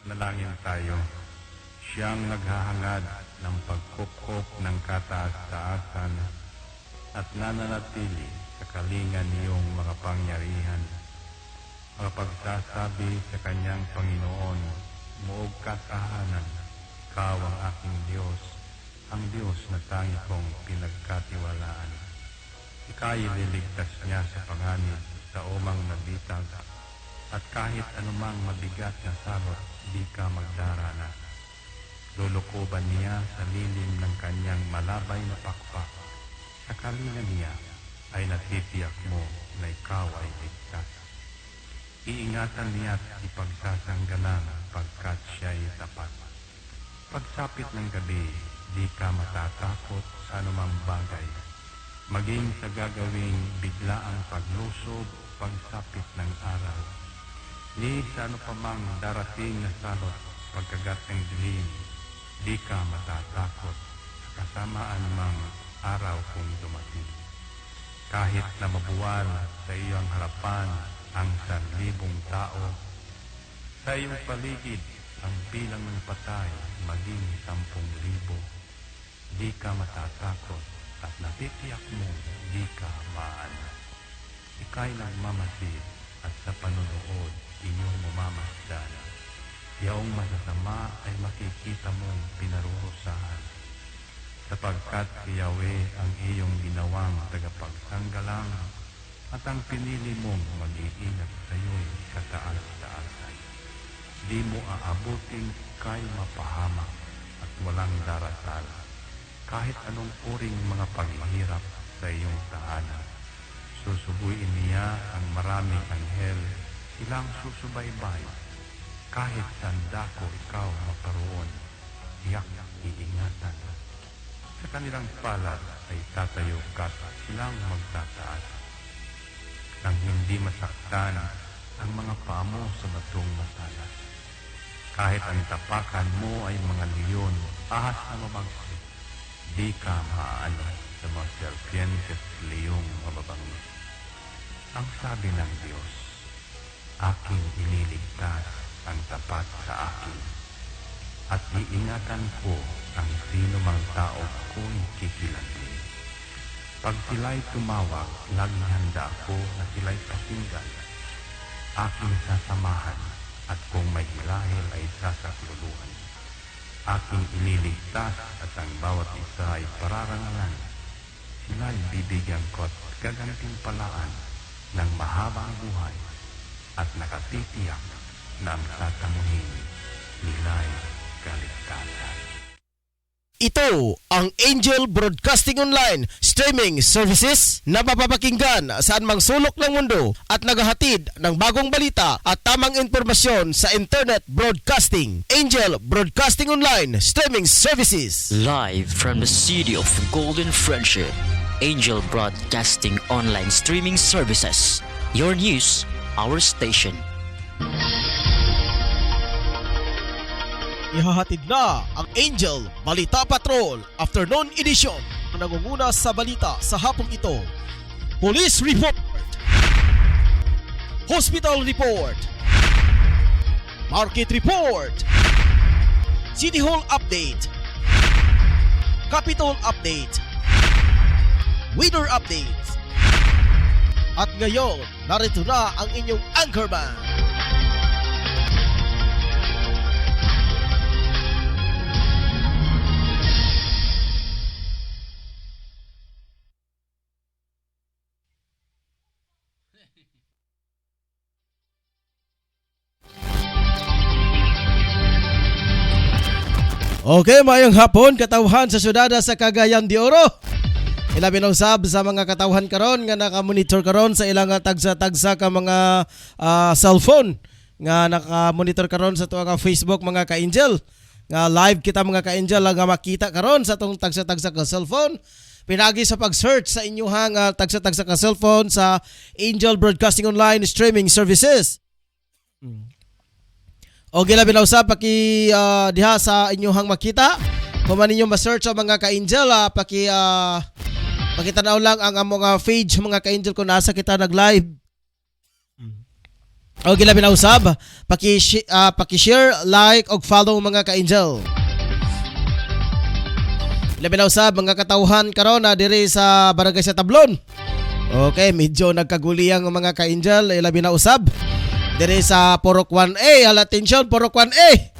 Nalangin tayo. Siyang naghahangad ng pagkukop ng kataas-taasan at nananatili sa kalingan niyong mga pangyarihan. Makapagsasabi sa kanyang Panginoon, muog katahanan, ikaw ang aking Diyos, ang Diyos na tangi kong pinagkatiwalaan. Ika'y liligtas niya sa panganib sa umang nabitag, at kahit anumang mabigat na salot, di ka magdarana. Lulukoban niya sa lilim ng kanyang malabay na pakpak. Sa kalingan niya ay natitiyak mo na ikaw ay ligtas. Iingatan niya at ipagsasanggalang pagkat siya'y tapat. Pagsapit ng gabi, di ka matatakot sa anumang bagay. Maging sa gagawing biglaang paglusob, pagsapit ng araw. Ni sa ano pa mang darating na salot, pagkagat ng dilim, di ka matatakot sa kasamaan mang araw kung dumating. Kahit na mabuwal sa iyong harapan ang 1,000 tao, sa iyong paligid ang bilang ng patay maging 10,000, di ka matatakot at natitiyak mo di ka maano. Ika'y nagmamasid at sa panunood inyong mamamasdan. Yaong masasama ay makikita mong pinarurusahan, sapagkat si Yahweh ang iyong ginawang tagapagsanggalang at ang pinili mong mag-iingat sa iyo'y kataas-taasan. Di mo aabuting kay mapahamak at walang darasal, kahit anong uring mga paghihirap sa iyong tahanan. Susubuin niya ang maraming anghel, silang susubaybay. Kahit sandako ikaw maparoon, tiyak iingatan. Sa kanilang palad ay tatayo ka at silang magtataas. Nang hindi masaktan ang mga pamo sa batong matalas. Kahit ang tapakan mo ay mga leon, ahas na mabagsik, di ka maaano sa mga serpientes leong mababangis. Ang sabi ng Diyos, aking iniligtas ang tapat sa akin, at iingatan ko ang sino mang tao ko'y kikilantin. Pag sila'y tumawag, laging handa ako na sila'y pakinggan. Aking sasamahan, at kung may hilahil ay sasakluluhan. Aking ililigtas at ang bawat isa ay pararangalan. Sila'y bibigyan ko at gagantimpalaan ng mahabang buhay at nakatitiyak na ang tatamuhin nila'y kaligtasan. Ito ang Angel Broadcasting Online Streaming Services na mapapakinggan saan mang sulok ng mundo at naghahatid ng bagong balita at tamang impormasyon sa Internet Broadcasting. Angel Broadcasting Online Streaming Services. Live from the city of Golden Friendship, Angel Broadcasting Online Streaming Services. Your news, our station. Ihahatid na ang Angel Balita Patrol Afternoon Edition ang nangunguna sa balita sa hapong ito. Police Report, Hospital Report, Market Report, City Hall Update, Capitol Update, Weather Updates. At ngayon, narito na ang inyong anchorman. Okay, mayong hapon katawhan sa syudad sa Cagayan de Oro. Ilabi ng sab sa mga katawhan karon nga naka-monitor karon sa ilang tagsa-tagsa ka mga cellphone nga naka-monitor karon sa tuwa ka Facebook mga ka-Angel. Nga live kita mga ka-Angel nga makita karon sa tong tagsa-tagsa ka cellphone. Pinagi sa pag-search sa inyong tagsa-tagsa ka cellphone sa Angel Broadcasting Online Streaming Services. O gila binausa paki diha sa inyong makita. Kung man ninyo ma-search ang mga ka-Angel, pakitanaw lang ang mga page mga ka-Angel kung nasa kita nag-live. O gilabi na usab, paki-share, like og follow mga ka-angel. Labi na usab mga katawhan karon na diri sa barangay sa Tablon. Okay, medyo nagkaguliyang mga ka-angel, labi na usab diri sa Purok 1A, attention Purok 1A.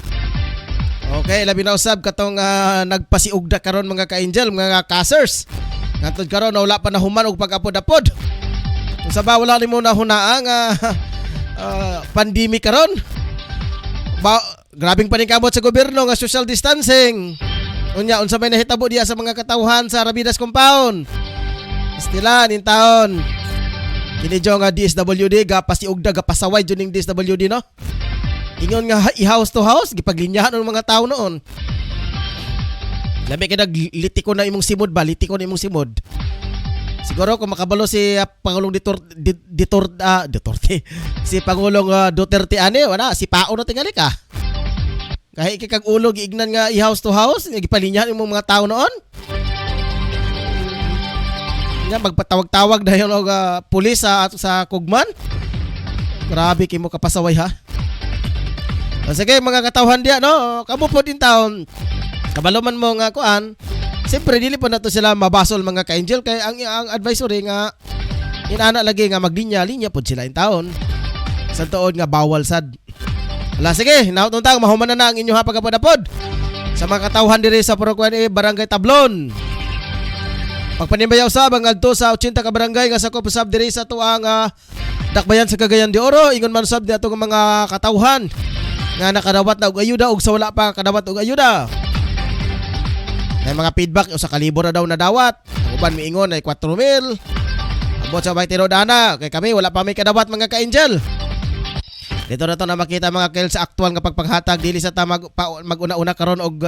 Okay, labi na usab katong nagpasiugda karon mga ka-angel, mga kasers. Ngatod karon na wala pa nahuman og pag-apod-apod. Kung sa ba wala nimo nahunaang pandemic karon. Grabing paningkamot sa gobyerno nga social distancing. Unya unsa may nahitabo diya sa mga katawhan sa Rabidas compound. Istilan in taon. Kini jo nga DSWD gapasiugda gapasaway jud ning DSWD no. Ingon nga i-house to house gipaglinyahan ng mga tao noon. Labi kay litiko na imong simod ba, litiko na imong simod. Siguro kung makabalo si Pangulong Duterte, si Pangulong Duterte ani, wala si Pao na tingali ka. Kahit kag ulo giignan nga i-house to house, gipalinyahan imong mga tao noon. Nga magpatawag-tawag dayon og pulis sa Kugman. Grabe kay mo kapasaway ha. Sige mga katawhan diya no, kamo po din taon. Kabalo man mo nga kuan. Siyempre, dili pa na to sila mabasol mga ka-angel. Kaya ang advisory nga, inana lagi nga maglinya-linya po sila in taon. Sa tuod nga bawal sad. Wala, sige, nautuntang, mahuman na ang inyong hapag-apod-apod. Sa mga katawhan diri sa Purok 1A, Barangay Tablon. Pagpanimbayaw sa bangal to sa 80 ka barangay nga sakop usab diri sa tuang dakbayan sa Cagayan de Oro. Ingon man usab diato nga mga katawhan nga nakadawat na og ayuda og sa wala pa kadawat og ayuda. May mga feedback o sa kalibor na daw na dawat. Ang uban miingon ay 4,000. Abot sa may tirodana. Kaya kami wala pa may kadawat mga ka-angel. Dito na to na makita mga kail sa aktual nga pagpaghatag. Dili sa ta mag-una-una karon og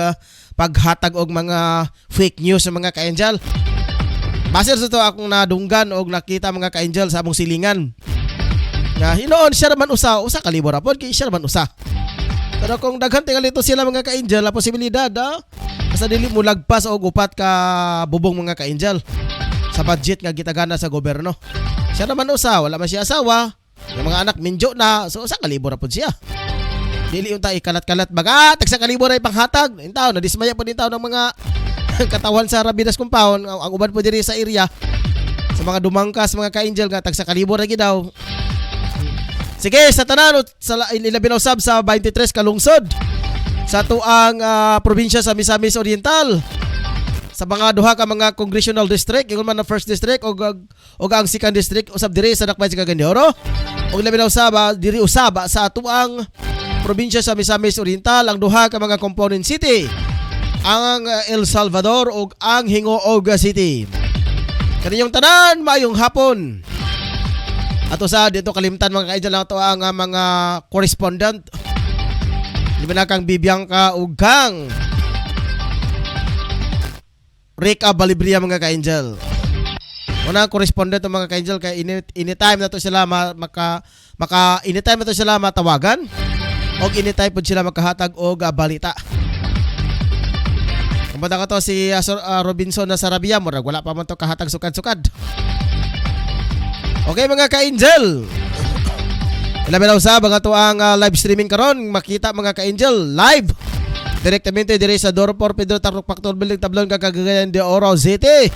paghatag og mga fake news sa mga ka-angel. Basir sa to akong nadunggan og nakita mga ka-angel sa among silingan. Nga hinoon siya naman usa kalibor apod kay siya naman usa. Pero kung daghan tingali to sila mga ka-angel, la posibilidad asa dili mo lagpas og upat ka bubong mga ka-angel sa budget nga gitagana sa gobyerno. Siya naman usa, wala man siya asawa. Yung mga anak minjo na, so sa kalibor pod siya. Dili unta ikalat-kalat baga, tag sa kalibor ay panghatag. Intaw na dismaya po din taon ng mga katawan sa Rabidas compound, ang uban po diri sa area. Sa mga dumangkas mga ka-angel nga tag sa kalibor lagi daw. Sige, sa tanan sa ilabinaw sab sa 23 kalungsod sa tuang probinsya sa Misamis Oriental. Sa mga duha ka mga congressional district, ingon man ang first district o ang second district usab diri sa Dakbayan sa Cagayan de Oro. Og labi na usaba diri usaba sa tuang probinsya sa Misamis Oriental ang duha ka mga component city, ang El Salvador ug ang Hingoog City. Kaniyong tanan maayong hapon. Ato sa dito kalimtan mga ka-angel lang to ang mga correspondent. Liba na kang Bibiangka ug kang Rica Balibria mga ka-angel. Una correspondent ng mga ka-angel kay anytime na to sila anytime na to sila matawagan og anytime pod sila makahatag og balita. Kumbaga ka to si Robinson na Sarabia murag wala pa man to kahatag sukad-sukad. Okay mga ka-angel. Ilabi na usab ang ato ang live streaming karon, makita mga ka-angel live direktamente diri sa Dorpor Pedro Tarok Factor Building Tablon Cagayan de Oro City.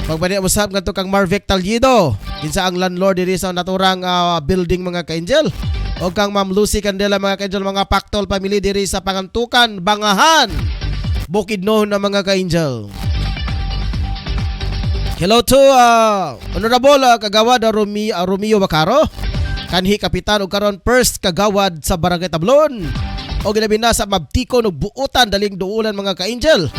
Pagbani usab ngadto kang Marvic Tallido, kinsa ang landlord diri sa naturang building mga ka-angel. O kang Ma'am Lucy Candela mga ka-angel, mga Pactol family diri sa Pangantukan, Bangahan, Bukidnon na mga ka-angel. Hello to Honorable Kagawad Romeo Bacaro, kanhi kapitan ug karon first kagawad sa Barangay Tablon. O ginabi na sa mabtikon ug buutan daling duulan mga ka-angel.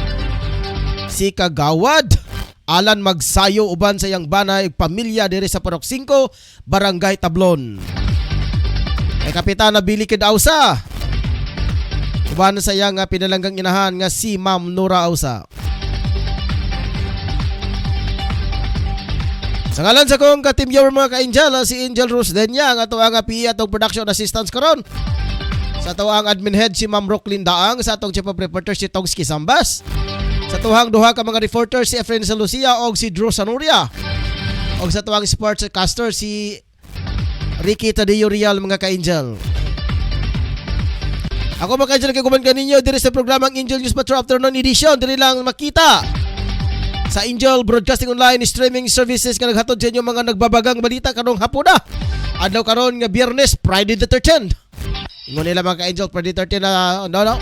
Si Kagawad Alan Magsayo uban sa iyang banay ug pamilya diri sa Purok 5, Barangay Tablon. Ay kapitan na Billy Kid Ausa. Uban sa iyang pinalanggang inahan nga si Ma'am Nora Ausa. Sa ngalan sa kong ka-team viewer mga ka-angel, si Angel Rosdenya, ang ato ang PE atong production assistance karon. Sa ato ang admin head si Ma'am Rocklyn Daang, sa atong chief of reporter si Tongski Sambas. Sa tuhang duha ka mga reporter si Efren Salucia o si Drew Sanuria. O sa tuwang sportscaster si Ricky Tadeo Real mga ka-angel. Ako mga ka-angel kiguban kaninyo diri sa programang Angel News Patrol Afternoon Edition. Diri lang makita sa Angel Broadcasting Online streaming services nga naghatod sa inyo mga nagbabagang balita karong hapon na. Adlaw karon nga Biyernes, Friday the 13th. Ingon nila mga ka-angel, Friday 13 na no.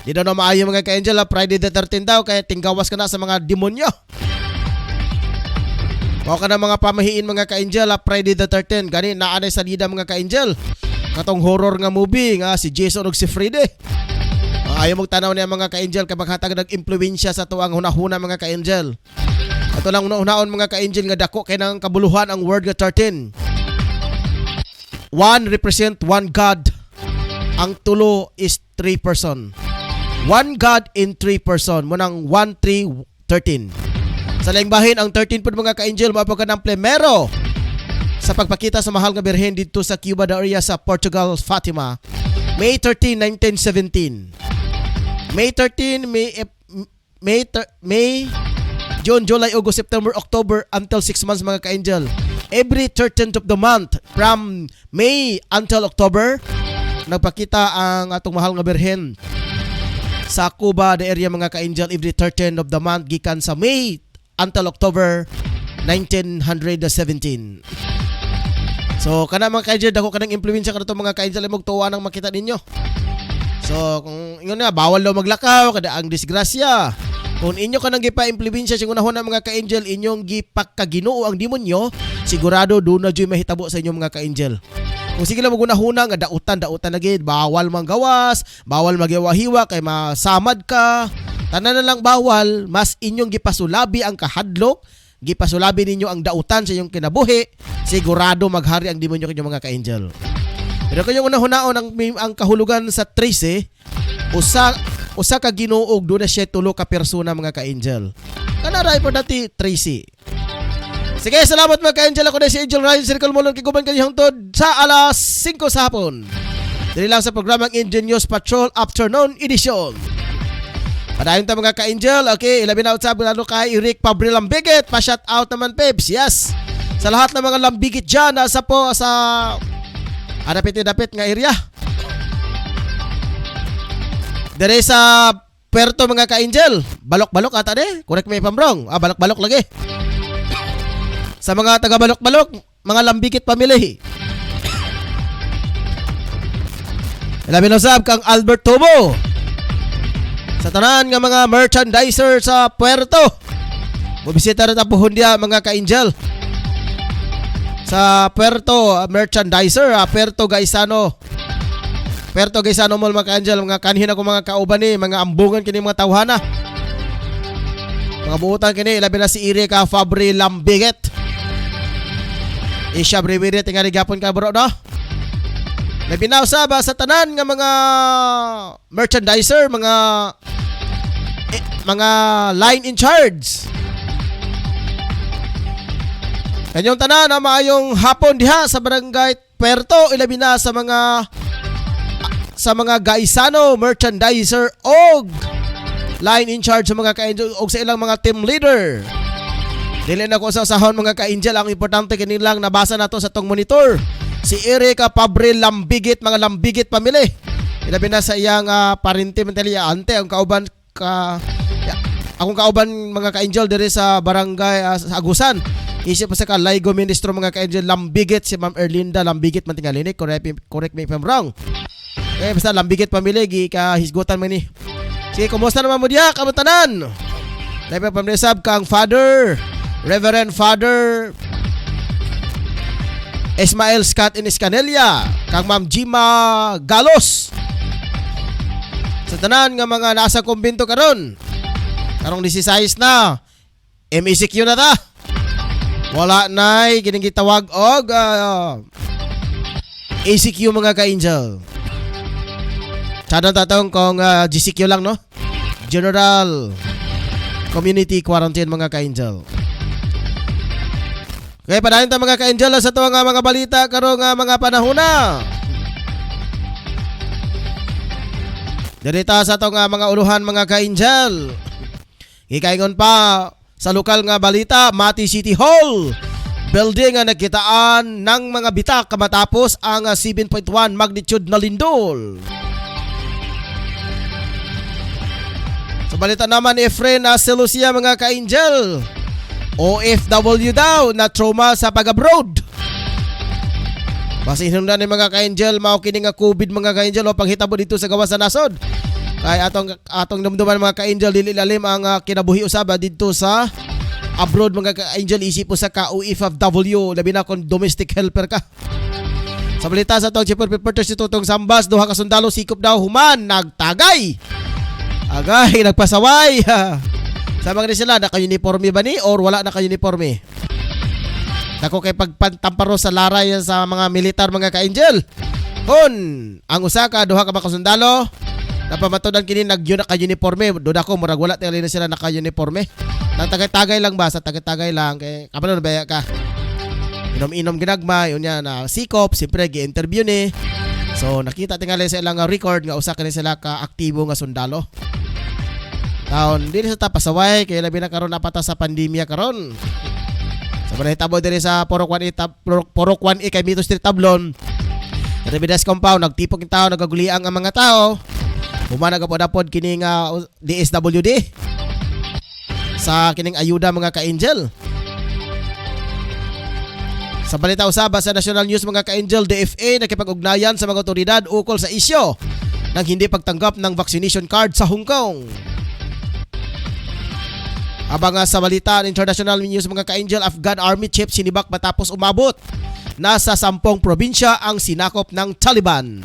Di daw na maayo mga ka-angel, Friday the 13th daw kaya tinggawas ka na sa mga demonyo. Mao ka na mga pamahiin mga ka-angel, Friday the 13th. Gani naanay sa lida mga ka-angel. Katong horror nga movie nga si Jason ug si Freddy. Ayaw mong tanaw niya mga ka-angel kay maghatag nag-impluwensya sa tuang hunahuna mga ka-angel. Ato lang una-unaon mga ka-angel nga dako kay nang kabuluhan ang word nga 13. One represent one God. Ang tulo is 3 person. One God in 3 person. Munang 1, 3, 13. Sa laing bahin ang 13 po mga ka-angel mao ka ng primero sa pagpakita sa mahal nga birhen dito sa Cuba da area sa Portugal, Fatima. May 13, 1917. May 13, May, June, July, August, September, October until 6 months mga ka-angel. Every 13th of the month from May until October nagpakita ang atong mahal nga birhen sa Cuba da area mga ka-angel every 13th of the month gikan sa May until October 1917. So kana mga ka-angel dako kanang impluwensya kadto mga ka-angel imong tuwa nang makita ninyo. So kung ingon na bawal daw maglakaw kada ang disgrasya. Kung inyo kanang gipa-impluwensya sa unahon na mga ka-angel inyong gipakaginoo ang demonyo, sigurado do na joy mahitabo sa inyo mga ka-angel. Kung sige lang magunahuna nga dautan na gid, bawal manggawas, bawal maghiwa-hiwa kay masamad ka. Tanan na lang bawal, mas inyong gipasulabi ang kahadlok, gipasulabi ninyo ang dautan sa inyong kinabuhi, sigurado maghari ang demonyo kanyo mga ka-angel. Pero kayong unahunaon ang kahulugan sa 13, usa ka Ginoo do na siya tulo ka persona mga ka-angel. Kanaray po dati 13. Sige, salamat mga ka-angel. Ako na si Angel Ryan Circle Molon kiguban kanyang tod sa alas 5 sa hapon. Dili lang sa programang Angel News Patrol Afternoon Edition. Padayon ta mga ka-angel. Okay, ilabi na usab lalo kay Eric Pabre Lambigit. Pa-shout out naman Peps. Yes. Sa lahat ng mga lambigit dyan, nasa po sa dapit nga area. Dere sa Puerto mga ka-angel. Balok-balok ata de. Correct me if I'm wrong. Balok-balok lagi. Sa mga taga-balok-balok, mga lambigit pamilya. Ilabi na usab kang Albert Tobo. Sa tanan nga mga merchandiser sa Puerto. Bubisita rin ang puhundya mga ka-angel. Sa Puerto merchandiser, Puerto Gaisano Mall mga ka-angel. Mga kanhin ako mga kauban ni, mga ambungan kini mga tawhana. Mga buutan kini, ilabi na si Erika Fabri Lambigit. Isya brewery tingali gapon ka bro no. Nabinaw sa tanan nga mga merchandiser, mga line in charge. Kanyong tanan na maayong hapon diha sa barangay Puerto, ilabi na sa mga Gaisano merchandiser og line in charge sa mga ka-angel og sa ilang mga team leader. Dili na ko sa sahon mga ka-angel, ang importante kanilang nabasa nato sa tong monitor. Si Erika Pabre Lambigit, mga lambigit pamili. Ilabi na sa iyang parinti mentaliya ante ang kauban akong kauban mga ka-angel diri sa barangay sa Agusan. Isip pa sa Laigo Ministro mga ka-angel Lambigit si Ma'am Erlinda Lambigit man tingali correct me if I'm wrong. Okay, basta lambigit pamili gi ka hisgutan man ni. Sige, kumusta naman mo diha kamutanan? Dai pa pamresab kang Father Reverend Father Ismael Scott in Escanelia, kang Ma'am Jima Galos. Sa tanan nga mga nasa kumbento karon. Karong 16 na. MECQ na ta. Wala nay kining gitawag og ACQ mga ka-angel. Sada tatong kung GCQ lang no. General Community Quarantine mga ka-angel. Okay, padayon ta mga ka-angel sa tuwa nga mga balita karong mga panahon na. Dirita sa to nga mga uluhan mga ka-angel. Ikaingon pa sa lokal nga balita, Mati City Hall. building nga nakitaan ng mga bitak kamatapos ang 7.1 magnitude na lindol. Sa balita naman ni Efren Celusia mga ka-angel, OFW daw na trauma sa pag-abroad. Basta hinungdan ni mga ka-angel, mao kini nga COVID mga ka-angel o panghitabo dito sa gawas sa nasod. Kay atong dumduman mga ka-angel, dili lalim ang kinabuhi usaba dito sa abroad mga ka-angel, isip po sa ka-OFW, labi na kung domestic helper ka. Sa balita sa atong chief reporter si Tutong Sambas, duha ka sundalo sikop daw human nagtagay. Agay, nagpasaway. Sa mga sila, naka-uniforme ba ni or wala naka-uniforme? Dako kay pagpantamparo sa laray sa mga militar mga ka-angel. Kun ang usa ka duha ka makasundalo, napamatudan kini naka-uniforme, duda ko murag wala tingali na sila naka-uniforme. Nang tagay-tagay lang ba sa tagay-tagay lang kay kapano baya ka. Inom-inom ginagma, yun yan na sikop, siyempre gi-interview ni. So nakita tingali sa ilang record nga usa kani sila ka aktibo nga sundalo. Taon dili sa tapasaway kay labi na karon napata sa pandemya karon. Sa balay tabo diri sa Porok 1A kay Mito Street Tablon. Revidas compound nagtipok yung tao, nagaguliang ang mga tao. Humana gapod-apod kini nga DSWD sa kining ayuda mga ka-angel. Sa balita usaba sa National News mga ka-angel, DFA nakipag-ugnayan sa mga otoridad ukol sa isyo ng hindi pagtanggap ng vaccination card sa Hong Kong. Habang sa balita ng International News mga ka-angel, Afghan Army chief sinibak matapos umabot. Nasa 10 probinsya ang sinakop ng Taliban.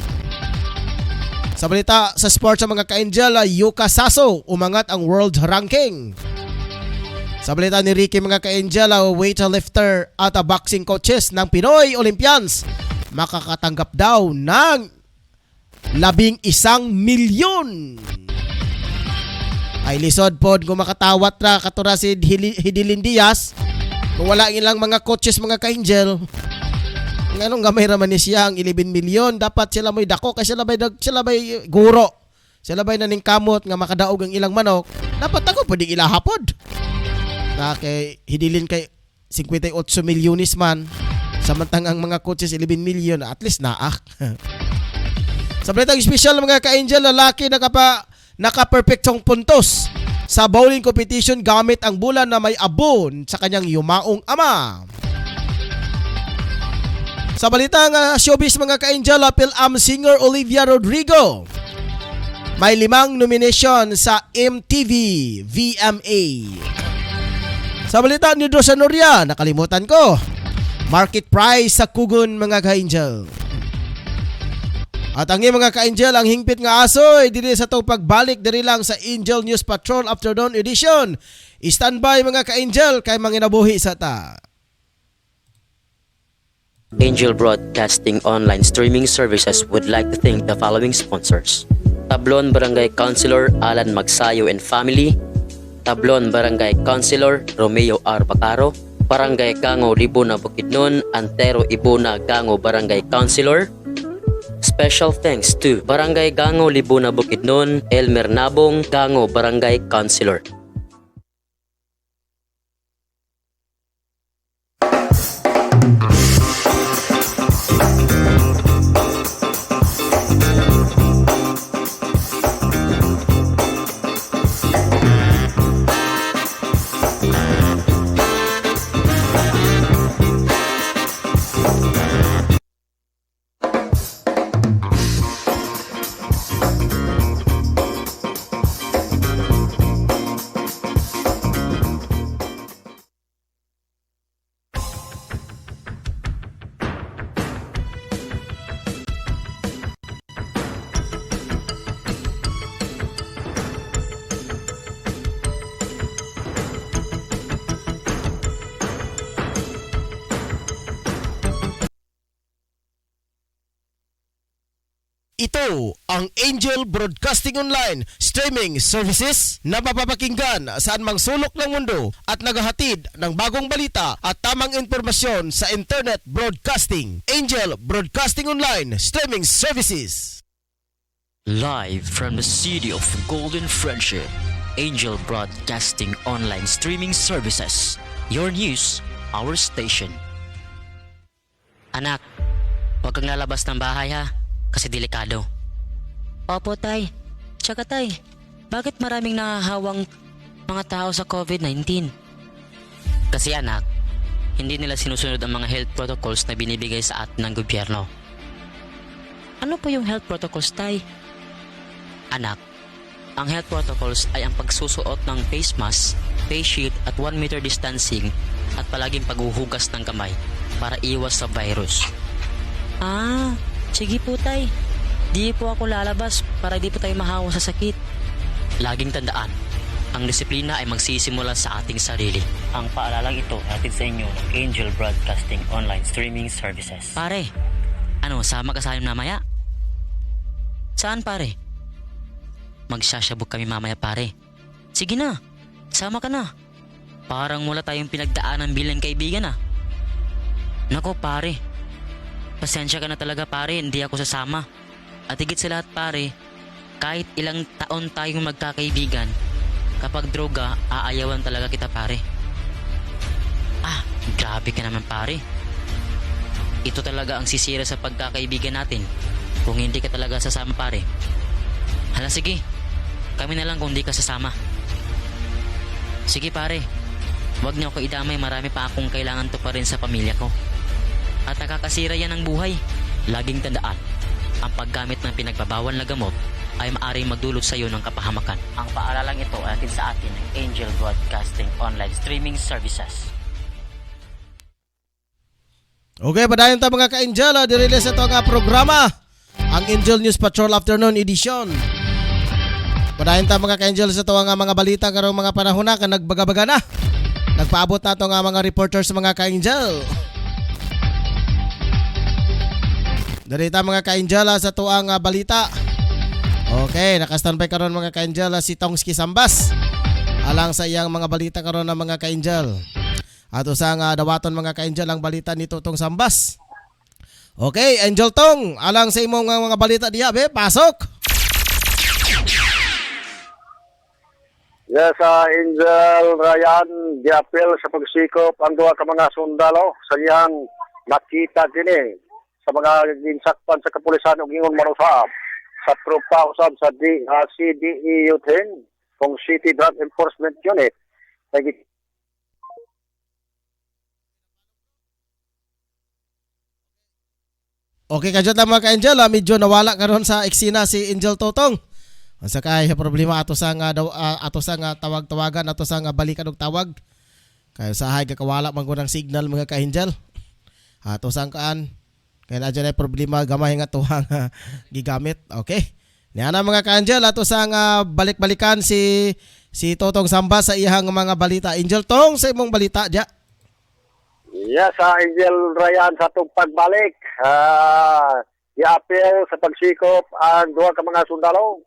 Sa balita sa sports sa mga ka-angel, Yuka Saso umangat ang world ranking. Sa balita ni Ricky mga ka-angel, weightlifter at boxing coaches ng Pinoy Olympians makakatanggap daw ng 11 milyon. Ay lisod pod kung makatawat ra katura si Hidilin Diaz kung wala ilang mga coaches mga ka-angel. Nganong gamay ra man ni siya ang 11 milyon, dapat sila may dako kay sila may guro. Sila may naning kamot nga makadaog ang ilang manok. Dapat ako pwedeng ilahapod. Na kay Hidilin kay 58 milyones man, samantang ang mga coaches 11 milyon, at least naak. Sa balitang special mga ka-angel, lalaki naka-perfectong puntos sa bowling competition gamit ang bulan na may abon sa kanyang yumaong ama. Sa balitang showbiz mga ka-angel, Phil-Am singer Olivia Rodrigo may 5 nomination sa MTV VMA. Sa balita ni Rosa Noria, nakalimutan ko, market price sa Kugon mga ka-angel. At ang mga ka-angel, ang hingpit nga asoy diri sa to pagbalik diri lang sa Angel News Patrol Afternoon Edition. Standby mga ka-angel kay manginabuhi sa ta. Angel Broadcasting Online Streaming Services would like to thank the following sponsors: Tablon Barangay Councilor Alan Magsayo and Family, Tablon Barangay Councilor Romeo R. Bacaro, Barangay Gango Libuna Bukidnon, Antero Ibuna Gango Barangay Councilor. Special thanks to Barangay Gango Libuna Bukidnon, Elmer Nabong Gango Barangay Councilor. Ito ang Angel Broadcasting Online Streaming Services na mapapakinggan saan mang sulok ng mundo at naghahatid ng bagong balita at tamang impormasyon sa Internet Broadcasting. Angel Broadcasting Online Streaming Services. Live from the city of Golden Friendship, Angel Broadcasting Online Streaming Services. Your news, our station. Anak, huwag kang lalabas ng bahay ha, kasi delikado. Opo tay. Tsaka tay, bakit maraming nahahawang mga tao sa COVID-19? Kasi anak, hindi nila sinusunod ang mga health protocols na binibigay sa atin ng gobyerno. Ano po yung health protocols tay? Anak, ang health protocols ay ang pagsusuot ng face mask, face shield at 1 meter distancing at palaging paghuhugas ng kamay para iwas sa virus. Ah, sige po tay. Di po ako lalabas para di po tayo mahawa sa sakit. Laging tandaan, ang disiplina ay magsisimula sa ating sarili. Ang paalalang ito hatid sa inyo ng Angel Broadcasting Online Streaming Services. Pare, ano, sama ka sa amin mamaya? Saan pare? Magsasabog kami mamaya pare. Sige na, sama ka na. Parang wala tayong pinagdaanan bilang kaibigan ah. Nako pare, pasensya ka na talaga pare, hindi ako sasama. At higit sa lahat pare, kahit ilang taon tayong magkakaibigan, kapag droga, aayawan talaga kita pare. Ah, grabe ka naman pare. Ito talaga ang sisira sa pagkakaibigan natin kung hindi ka talaga sasama pare. Hala sige, kami na lang kung hindi ka sasama. Sige pare, wag niyo ako idamay, marami pa akong kailangan to pa rin sa pamilya ko. At nakakasira yan ng buhay. Laging tandaan, ang paggamit ng pinagbabawal na gamot ay maaaring magdulot sa iyo ng kapahamakan. Ang paalalang ito ay atin sa atin ng Angel Broadcasting Online Streaming Services. Okay, padayon ta mga ka-Angel, direlease ito nga programa, ang Angel News Patrol Afternoon Edition. Padayon ta mga ka-Angel sa ito nga mga balita karong mga panahon na ka nagbaga-baga na. Nagpaabot na ito nga mga reporters mga ka-Angel. Darita mga ka-Angel sa tuang balita. Okay, nakastandby karon mga ka-Angel si Tongski Sambas alang sa iyang mga balita karon ng mga ka-Angel. At usang dawaton mga ka-Angel ang balita ni Tutong Sambas. Okay, Angel Tong, alang sa imong mga balita diha be, pasok. Yes, Angel Ryan, giapil sa pagsikop ang duha ka mga sundalo sa iyang nakita kini sa mga ginsakpan sa kapulisan ug ingon marusab sa tropa usab sa CDE Youth kung City Drug Enforcement Unit. Okay, kadyo ta mga ka-Angel, medyo nawala karon sa eksena si Angel Totong. Unsa kay problema ato sa nga tawag-tawagan ato sa nga balikan og tawag. Kay usahay kakawala man gud ang signal mga ka-Angel. Ato sang kaan kay na dyan ay problema gamay nga tuwang gigamit. Okay. Niya na mga ka-Angel, ato sang balik-balikan si Totong Samba sa iyang mga balita. Angel Tong, sa imong balita diya. Yes, Angel Ryan sa itong pagbalik. Iapil sa pagsikop ang duha ka mga sundalo.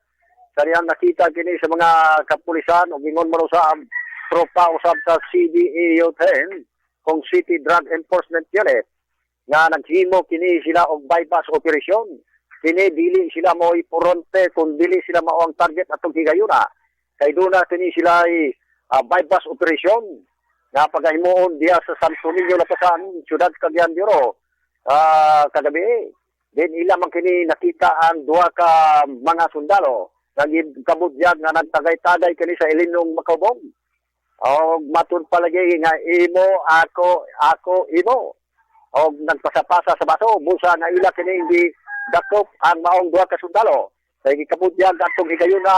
Sa riyang nakita kini sa mga kapulisan o gingon marusab tropa usab sa CDE Youth kung City Drug Enforcement Unit nga naghimo kini sila og bypass operation. Kini dili sila mo ipuronte kung dili sila mao ang target atong higayuna. Kay duna kini sila ay bypass operation nga pagahimuon diya sa Santo Niño Lapasan, Ciudad Cagayan de Oro, kagabi. Then ila man kini nakita ang duha ka mga sundalo nagkabudyag nga nagtagay-tagay kini sa ilinong makabog. O matun palagi nga imo, ako, imo. O nagpasapasa sa baso, busa nga ila kini hindi dakop ang maong duha ka sundalo. Kaya gikabudyag atong higayuna,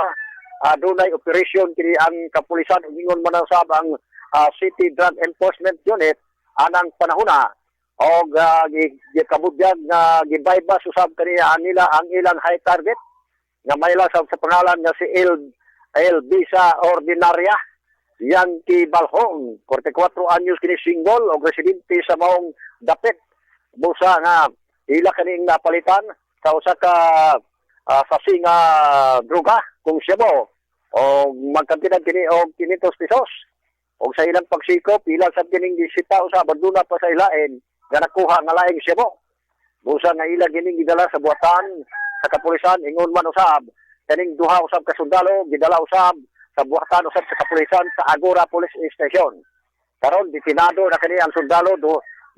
dunay operasyon kini ang kapulisan ug ingon man usab ang City Drug Enforcement Unit anang panahona og gikabudyag nga gibaybas usab kaniya nila ang ilang high target nga may lasab sa pangalan nga si El Bisa Ordinaria Yankee Balhong, 44 anyos kini single og residente sa maong dapit. Busa nga ila kaning napalitan sa usa ka sasinga droga kung siya mo o magkantidad kini og 500 pesos. Og sa ilang pagsikop, ilang sa kining gisita usab aduna pa sa ilain nga nakuha nga laing siya mo. Busa nga ila gining gidala sa buhatan sa kapulisan, ingon man usab kaning duha usab ka sundalo gidala usab sa buhatan usab sa kapulisan sa Agora Police Station. Karon detinado na kani ang sundalo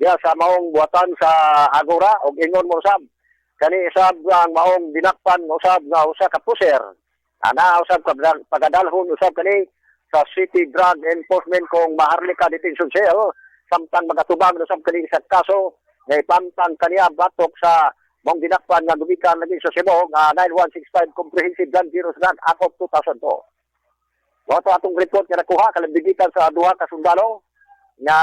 diya sa maong buhatan sa Agora o ingon mo usab kani isab ang maong dinakpan usab nga usa ka puser ana usab ka pagadalhon usab kani sa City Drug Enforcement kung Maharlika Detention Cell samtang magatubag usab kani sa kaso nga ipamtang kaniya batok sa maong dinakpan nga gumikan lagi sa Cebu nga 9165 Comprehensive Gun Zeros Gun Act of 2002. Wato atong report nga nakuha kalambigitan sa duha ka sundalo nga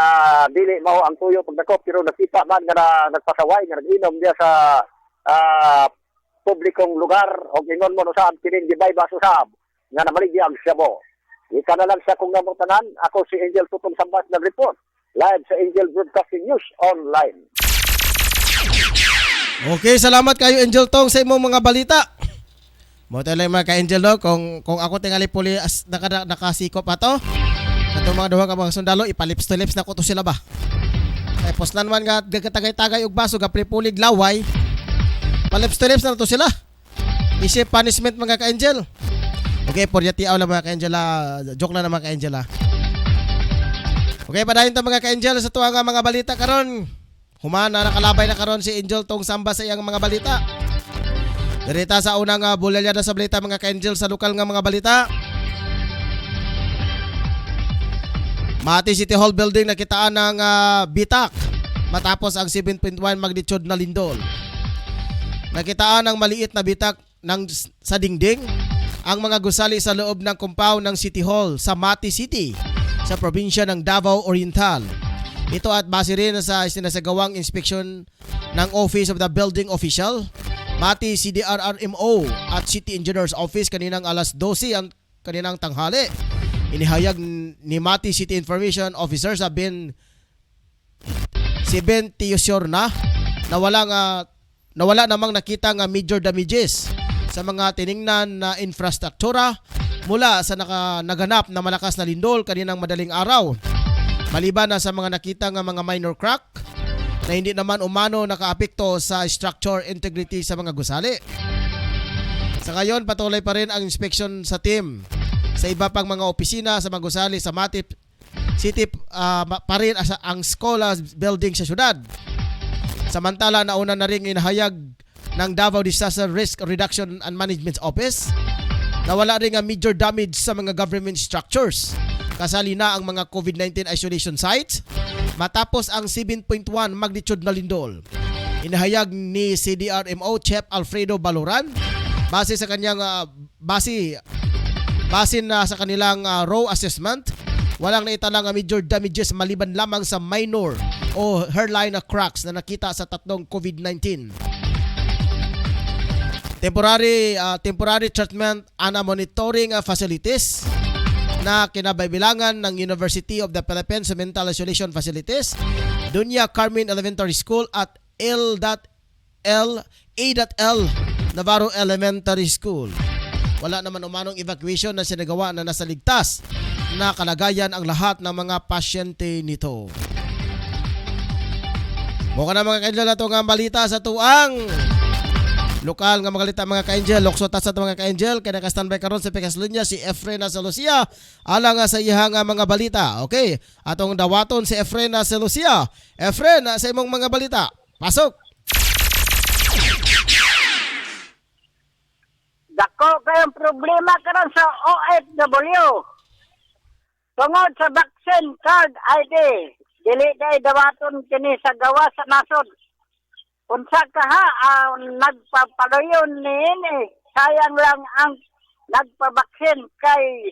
dili mao ang tuyo pagdakop pero nakita man nga nagpasaway nga nag-inom diya sa publikong lugar o ingon mo usab kining gibaybas usab nga namaligya ang Cebu. Ika na lang sa kung namutanan, ako si Angel Tutong Sambas nag-report live sa Angel Broadcasting News Online. Okay, salamat kayo Angel Tong sa imong mga balita. Mo tayo lang mga ka-Angel no, kung ako tingali puli nakasikop ato. Katong mga duha ka mga sundalo ipalips to lips na ko to sila ba. Tapos nan man nga gagatagay-tagay og baso ga prepulig laway. Palips to lips na to sila. Isip punishment mga ka-Angel. Okay, poryatiaw lang mga ka-Angel. Joke lang na mga ka-Angel. Okay, padayon ta mga ka-Angel sa tuwa nga mga balita karon. Humana nakalabay na karon si Angel Tong Samba sa iyang mga balita. Dirita sa unang bulalya sa balita mga ka-Angel sa lokal nga mga balita. Mati City Hall building nakitaan ng bitak matapos ang 7.1 magnitude na lindol. Nakitaan ng maliit na bitak sa dingding ang mga gusali sa loob ng compound ng City Hall sa Mati City sa probinsya ng Davao Oriental. Ito at base rin sa sinasagawang inspeksyon ng Office of the Building Official, Mati CDRRMO at City Engineer's Office kaninang alas 12 ang kaninang tanghali. Inihayag ni Mati City Information Officer si Ben Tiosorna na wala namang nakita nga major damages sa mga tiningnan na infrastruktura mula sa naganap na malakas na lindol kaninang madaling araw. Maliban na sa mga nakita nga mga minor crack na hindi naman umano nakaapekto sa structure integrity sa mga gusali. Sa ngayon, patuloy pa rin ang inspection sa team sa iba pang mga opisina sa mga gusali sa Mati City pa rin ang Scola building sa syudad. Samantala, nauna na rin inahayag ng Davao Disaster Risk Reduction and Management Office na wala rin ang major damage sa mga government structures. Kasali na ang mga COVID-19 isolation sites matapos ang 7.1 magnitude na lindol. Inahayag ni CDRMO Chief Alfredo Baloran base sa kanyang sa kanilang raw assessment, walang naitalang major damages maliban lamang sa minor o hairline cracks na nakita sa tatlong COVID-19. Temporary treatment and monitoring facilities na kinabibilangan ng University of the Philippines Mental Isolation Facilities, Dunya Carmen Elementary School at A.L. Navarro Elementary School. Wala naman umanong evacuation na sinagawa na nasa ligtas na kalagayan ang lahat ng mga pasyente nito. Mukha na mga ka-Angel na ito nga balita sa tuang lokal nga magalita mga ka-Angel. Lokso sa mga ka-Angel kaya naka-standby karon sa Pekaslunya si Efren sa Lucia alang sa iya nga mga balita. Okay, atong dawaton si Efren sa Lucia. Efren, sa imong mga balita, pasok. Dako kayong problema karon sa OFW. Tungod sa vaccine card ID, dili kay dawaton kini sa gawa sa nasod. Unsa ka nagpapadayon niini, sayang lang ang nagpabaksin kay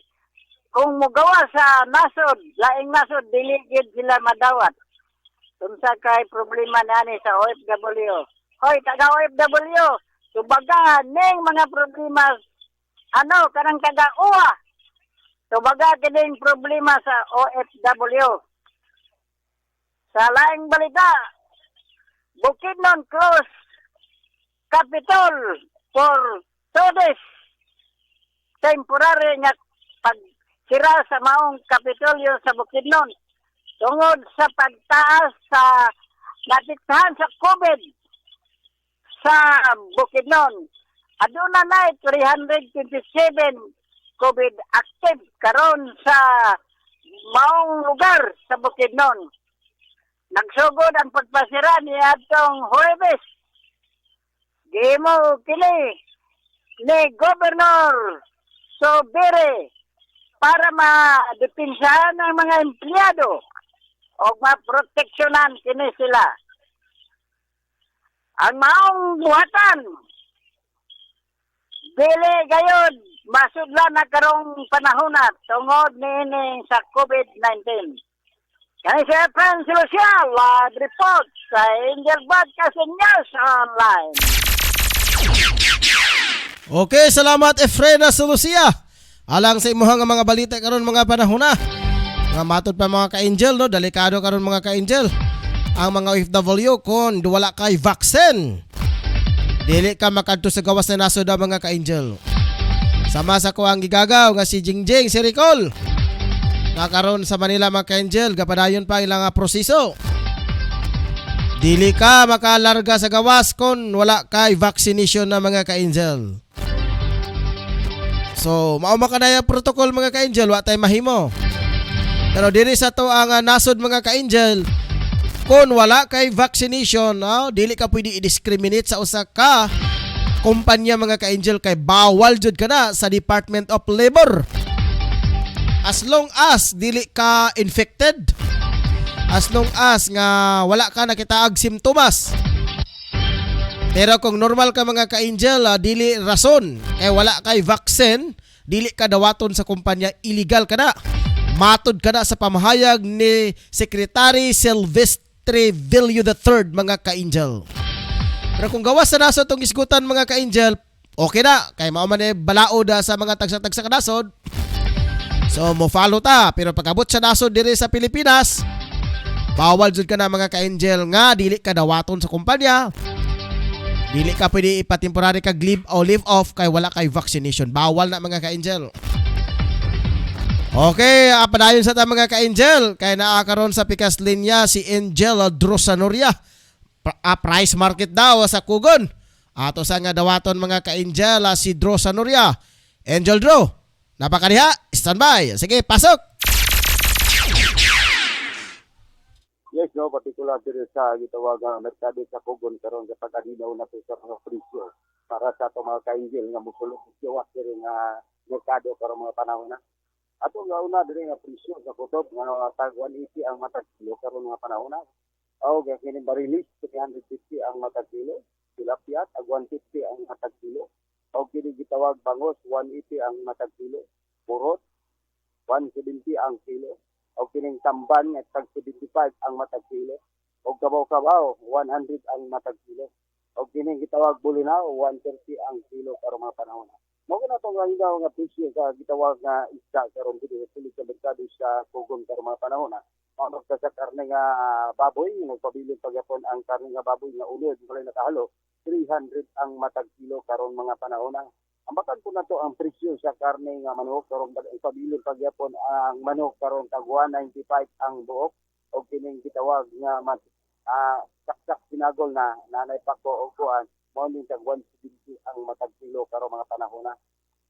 kung mugawa sa nasod, laing nasod dili gid sila madawat. Unsa kay problema nani sa OFW. Hoy, taga OFW, subaga ning mga problema kanang taga-uwa. Subaga kining problema sa OFW. Sa laing balita, Bukidnon close Capitol for 2 days. Temporary nga pagsira sa maong Kapitolyo sa Bukidnon tungod sa pagtaas sa natiktahan sa COVID sa Bukidnon. Aduna na 327 COVID active karon sa maong lugar sa Bukidnon. nagsugod ang pagpasira ni atong Huwebes. Gihimo kini ni Governor Sobere para ma-depinsahan ng mga empleyado o maproteksyonan kini sila. Ang maong buhatan, dili gayod masudlan na karong panahon na tungod niining sa COVID-19. Kaya si Efren Lucia, live report sa Angel Broadcasting News Online. Okay, salamat Efren Lucia. Alang sa imuhang mga balita karon mga panahon na. Nga matod pa mga ka-angel, no? Delikado karon mga ka-angel. Ang mga OFW kung wala kay vaccine, dili ka makadto sa gawas na nasod mga ka-angel. Sama sa ko ang gigagaw nga si Jingjing, si Ricol. Nakaroon sa Manila mga ka-angel, gapadayon pa ilang proseso. Dili ka makalarga sa gawas kung wala kay vaccination na mga ka-angel. So, mao ka na yung protocol mga ka-angel, wa tay mahimo. Pero diri sa to ang nasod mga ka-angel, kung wala kay vaccination, dili ka pwede i-discriminate sa usa ka kumpanya mga ka-angel, kay bawal jud ka na sa Department of Labor. As long as dili ka infected, as long as nga wala ka nakitaag simptomas. Pero kung normal ka mga ka-angel, dili rason, kay wala kay vaccine, dili ka dawaton sa kumpanya, illegal ka na. Matod ka na sa pamahayag ni Secretary Silvestre Villo III mga ka-angel. Pero kung gawas sa naso itong isgutan mga ka-angel, okay na, kay mao man balaod sa mga tagsa-tagsa ka nasod. So mo follow ta, pero pagabot sa nasod diri sa Pilipinas, bawal jud ka na mga ka-angel nga dili ka dawaton sa kumpanya. Dili ka pwede ipatemporary kag leave o leave off kay wala kay vaccination. Bawal na mga ka-angel. Okay, padayon sa ta mga ka-angel, kay naakaron sa pikas linya si Angel Drosanoria. Price market daw sa Kugon. Ato sa nga dawaton mga ka-angel si Drosanoria. Angel Dro, napakadiha, standby. Sige, pasok. Yes, no, particular diri sa gitawag nga merkado sa Kugon karon sa pagkadinaw na sa mga presyo para sa ato mga ka-angel nga mosulod siya diri nga merkado karon mga panahon na. Ato nga una diri nga presyo sa kutob nga tag 180 ang matag kilo karon mga panahon na. O kini barilis 350 ang matag kilo, tilapia ag 150 ang matag kilo. O kini gitawag bangos 180 ang matag kilo, purot 170 ang kilo. O kining tamban nga tag 75 ang matag kilo. O kabaw-kabaw 100 ang matag kilo. O kining gitawag bulinaw 130 ang kilo karon mga panahon. Mao na tong daw nga presyo sa gitawag nga isda karon dito sa merkado sa Kugon karon mga panahon. Mao sa karne nga baboy, nagpabilin pagyapon ang karne nga baboy nga ulod walay nakahalo 300 ang matag kilo karon mga panahon. Ambakan po na to ang presyo sa karne nga manok karon pabilin pagyapon ang manok karon tag 195 ang buok o kining gitawag nga saksak sinagol na nanay pako og kuan mao ning tag 170 ang matag kilo karon mga panahon na.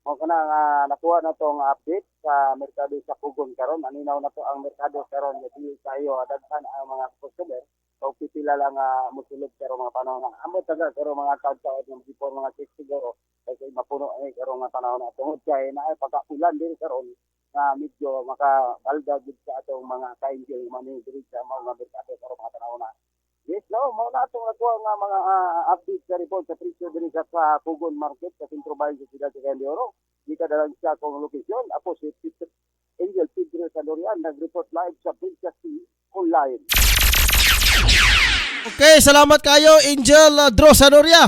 Mao kana nga nakuha na tong update sa merkado sa Kugon karon, aninaw na to ang merkado karon nga dili kayo daghan ang mga customer o pipila lang mosulod karon mga panahon na. Amo taga karon mga taud-taud ng before mga 6 siguro kasi mapuno karon nga panahon na tungod kay naay pagkaulan diri karon nga medyo makabalda gid sa atong mga ka-angel man diri sa mga merkado karon mga panahon na. Yes, no, mao na itong nakuha nga mga update sa report sa presyo din sa Kugon Market sa Sentro Bayan sa Ciudad de Oro. Di ka dalang siya kong lokasyon. Ako si Angel Pedro Salorian, nag-report live sa Princess T Online. Okay, salamat kayo Angel Drosanoria.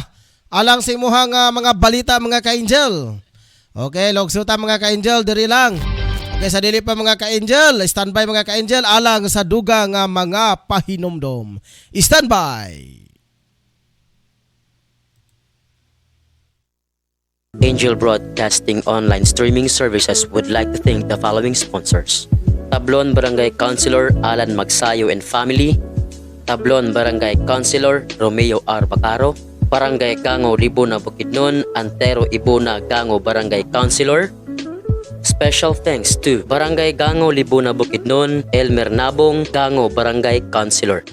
Alang sa imuhang mga balita mga ka-angel. Okay, logsuta mga ka-angel, diri lang. Okay, sa dili pa mga ka-angel, standby mga ka-angel, alang sa dugang mga pahinomdom. Standby! Angel Broadcasting Online Streaming Services would like to thank the following sponsors. Tablon Barangay Councilor Alan Magsayo and Family, Tablon Barangay Councilor Romeo R. Bacaro, Barangay Gango Libuna Bukidnon, Antero Ibuna Gango Barangay Councilor. Special thanks to Barangay Gango Libuna Bukidnon, Elmer Nabong Gango Barangay Councilor.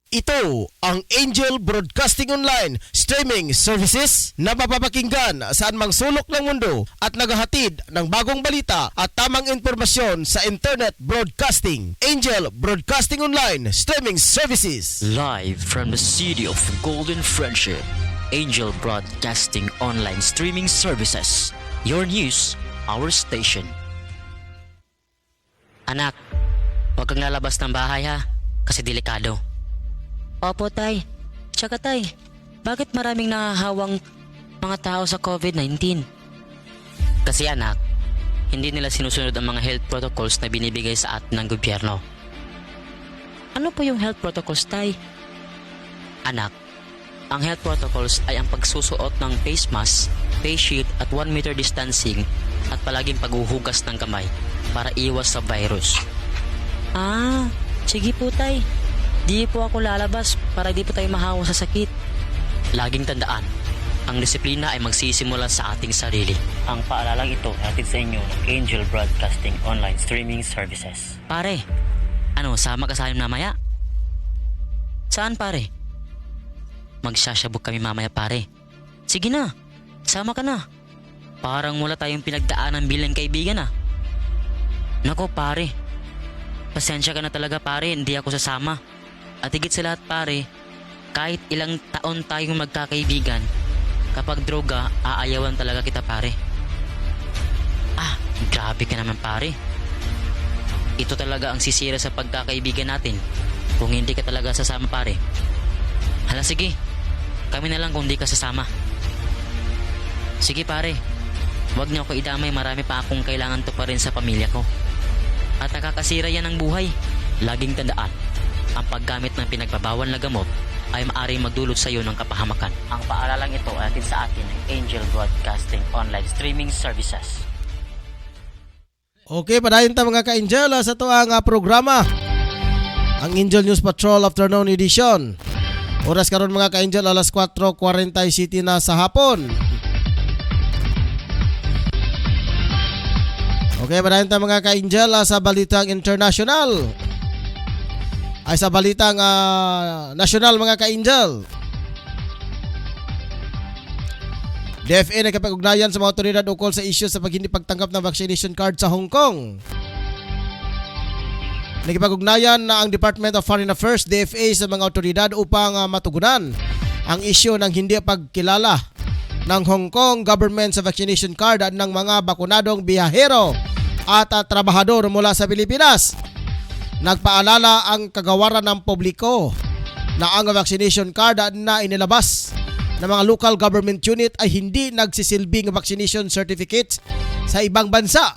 Ito ang Angel Broadcasting Online streaming services na mapapakinggan saan mang sulok ng mundo at naghahatid ng bagong balita at tamang impormasyon sa internet broadcasting. Angel Broadcasting Online streaming services. Live from the city of Golden Friendship, Angel Broadcasting Online Streaming Services. Your news, our station. Anak, huwag kang lalabas ng bahay ha, kasi delikado. Opo, tay. Tsaka tay, bakit maraming nahahawang mga tao sa COVID-19? Kasi anak, hindi nila sinusunod ang mga health protocols na binibigay sa atin ng gobyerno. Ano po yung health protocols, tay? Anak, ang health protocols ay ang pagsusuot ng face mask, face shield at 1 meter distancing at palaging paghuhugas ng kamay para iwas sa virus. Ah, sige po, tay. Di po ako lalabas para di po tayo mahawa sa sakit. Laging tandaan, ang disiplina ay magsisimula sa ating sarili. Ang paalalang ito ay hatid sa inyo ng Angel Broadcasting Online Streaming Services. Pare, sama ka sa amin mamaya? Saan pare? Magsasabog kami mamaya pare. Sige na, sama ka na. Parang wala tayong pinagdaanan bilang kaibigan ah. Nako pare, pasensya ka na talaga pare, hindi ako sasama. At higit sa lahat pare, kahit ilang taon tayong magkakaibigan, kapag droga, aayawan talaga kita pare. Ah, grabe ka naman pare. Ito talaga ang sisira sa pagkakaibigan natin kung hindi ka talaga sasama pare. Hala sige, kami na lang kung hindi ka sasama. Sige pare, huwag niyo ako idamay, marami pa akong kailangan to pa rin sa pamilya ko. At nakakasira yan ng buhay. Laging tandaan, ang paggamit ng pinagbabawal na gamot ay maaaring magdulot sa iyo ng kapahamakan. Ang paalalang ito ay atin sa atin ng Angel Broadcasting Online Streaming Services. Okay, padayon ta mga ka-Angel sa ito ang programa. Ang Angel News Patrol Afternoon Edition. Oras karon mga ka-Angel, alas 4:47 na sa hapon. Okay, padayon ta mga ka-Angel sa balitang international. Ay sa balitang national mga ka-Angel. DFA nagkapag-ugnayan sa mga otoridad ukol sa issue sa hindi pagtanggap ng vaccination card sa Hong Kong. Nagkapag-ugnayan na ang Department of Foreign Affairs, DFA, sa mga otoridad upang matugunan ang issue ng hindi pagkilala ng Hong Kong government sa vaccination card at ng mga bakunadong biyahero at trabahador mula sa Pilipinas. Nagpaalala ang kagawaran ng publiko na ang vaccination card na inilabas ng mga local government unit ay hindi nagsisilbing vaccination certificates sa ibang bansa.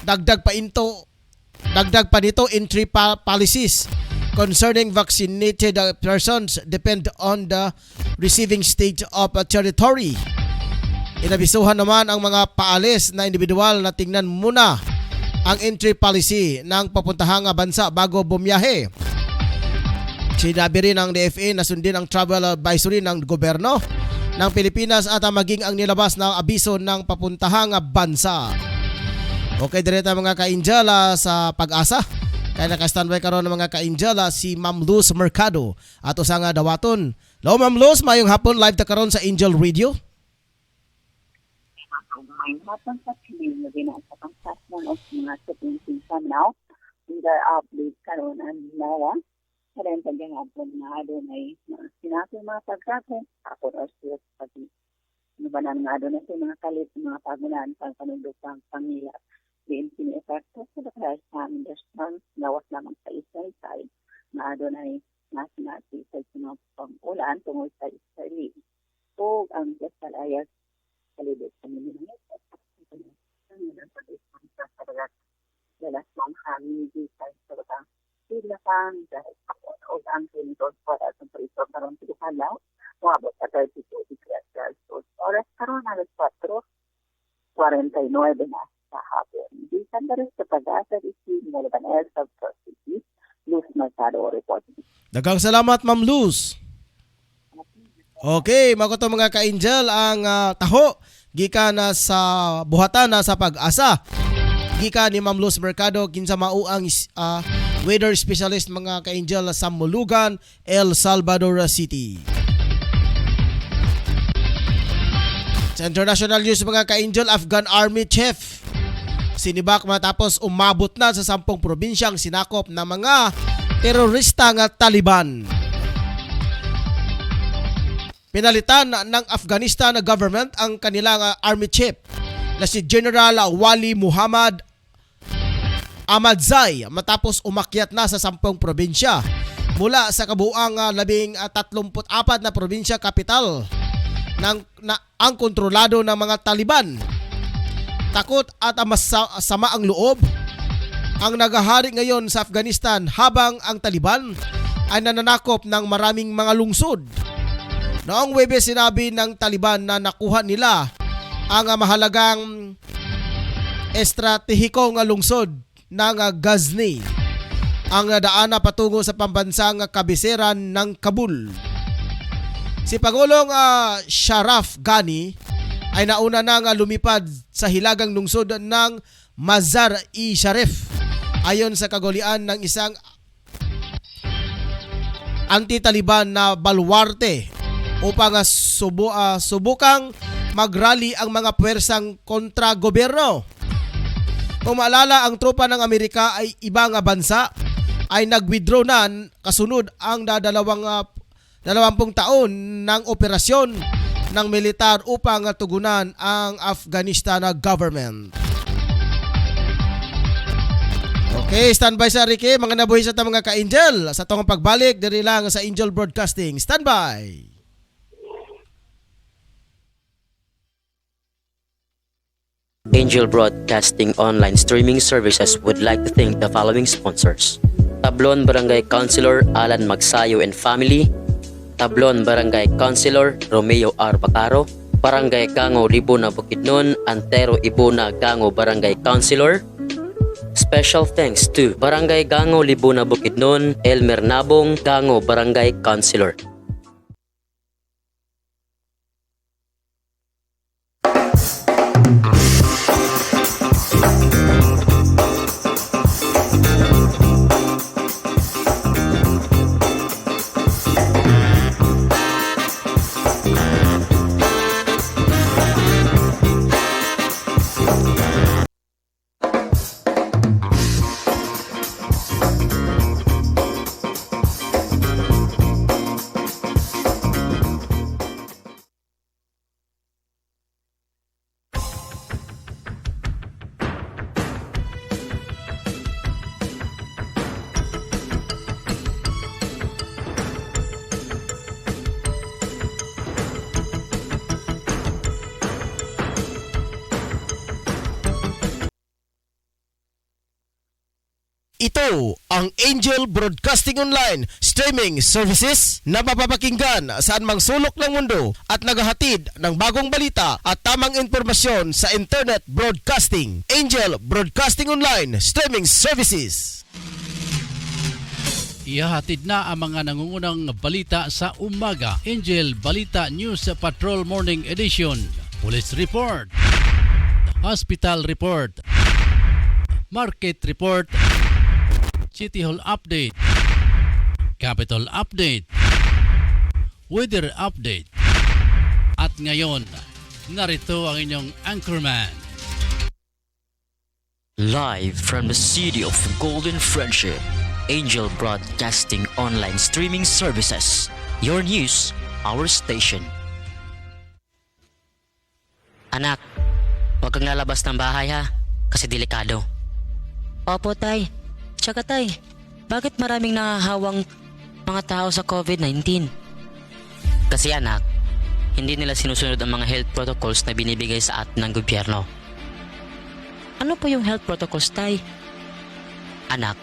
Dagdag pa nito entry policies concerning vaccinated persons depend on the receiving state of a territory. Inabisuhan naman ang mga paalis na individual na tingnan muna ang entry policy ng papuntahang bansa bago bumiyahe. Sinabi rin ng DFA na sundin ang travel advisory ng gobyerno ng Pilipinas at maging ang nilabas na abiso ng papuntahang bansa. Okay, direta mga ka-Angel sa Pag-asa. Kaya naka-standby karon ng mga ka-Angel si Ma'am Luz Mercado at usang dawaton. Hello Ma'am Luz, mayong hapon, live ta karon sa Angel Radio. May hapon sa Chile na ginasapang ng mga sapinsin sa now. Hindi update karon ang nawa. Kaya pagyangapon na doon ay sinabi mga pagkakon. Ako na siya pati. Ano ba na nga doon na mga kalit, mga pagulan, pagpanundupang pangila. Diin sini-efekto sa kaya sa amin restaurant. Lawas lamang sa isa-isay. Na doon ay na sinati sa pang-ulan tungkol sa Israeli. O ang kasalayas kalibot sa mga dalas mong hamidi sa sabata sila pang dahil ako o ang pinitod para sa prito karon sa halaw umabot sa 32 degrees Celsius oras karon alas 4:49 na sa hapon. Bisan na rin sa pag-asa isi ng Lebanese City, Luz Mercado reporting. Daghang salamat, Ma'am Luz. Okay, makoto mga ka-angel ang taho gikan na sa buhatan na sa pag-asa. Gikan ni Ma'am Luz Mercado kinsa mao ang weather specialist mga ka-angel sa Mulugan, El Salvador City. Sa international news mga ka-angel, Afghan Army Chief sinibak matapos umabot na sa 10 probinsyang sinakop ng mga terorista nga Taliban. Pinalitan ng Afghanistan government ang kanilang army chief na si General Wali Muhammad Ahmadzai matapos umakyat na sa 10 probinsya mula sa kabuuang 34 na probinsya kapital ang kontrolado ng mga Taliban. Takot at sama ang loob ang nagahari ngayon sa Afghanistan habang ang Taliban ay nananakop ng maraming mga lungsod. Noong Huwebes sinabi ng Taliban na nakuha nila ang mahalagang estratehikong lungsod ng Ghazni, ang daana patungo sa pambansang kabisera ng Kabul. Si Pangulong Sharaf Ghani ay nauna nang lumipad sa hilagang lungsod ng Mazar-i-Sharif ayon sa kagolian ng isang anti-Taliban na baluarte upang subukang mag-rally ang mga puwersang kontra gobyerno. Kung maalala, ang tropa ng Amerika ay ibang bansa ay nag-withdraw na kasunod ang 20 taon ng operasyon ng militar upang tugunan ang Afghanistan government. Okay, standby sa Ricky, mga nabuhi sa mga ka-angel sa tong pagbalik diri lang sa Angel Broadcasting. Standby. Angel Broadcasting online streaming services would like to thank the following sponsors: Tablon Barangay Councilor Alan Magsayo and Family, Tablon Barangay Councilor Romeo R. Bacaro, Barangay Gango Libuna Bukidnon, Antero Ibuna Gango Barangay Councilor. Special thanks to Barangay Gango Libuna Bukidnon, Elmer Nabong Gango Barangay Councilor. Ito ang Angel Broadcasting Online streaming services na mapapakinggan saan mang sulok ng mundo at naghahatid ng bagong balita at tamang impormasyon sa internet broadcasting. Angel Broadcasting Online streaming services. Ihahatid na ang mga nangungunang balita sa umaga. Angel Balita News Patrol Morning Edition. Police Report, Hospital Report, Market Report, City Hall Update, Capitol Update, Weather Update. At ngayon, narito ang inyong anchorman. Live from the city of Golden Friendship, Angel Broadcasting online streaming services. Your news, our station. Anak, huwag kang lalabas ng bahay ha, kasi delikado. Opo tay. Tsaka tay, bakit maraming nahahawang mga tao sa COVID-19. Kasi anak, hindi nila sinusunod ang mga health protocols na binibigay sa atin ng gobyerno. Ano po yung health protocols, tay? Anak,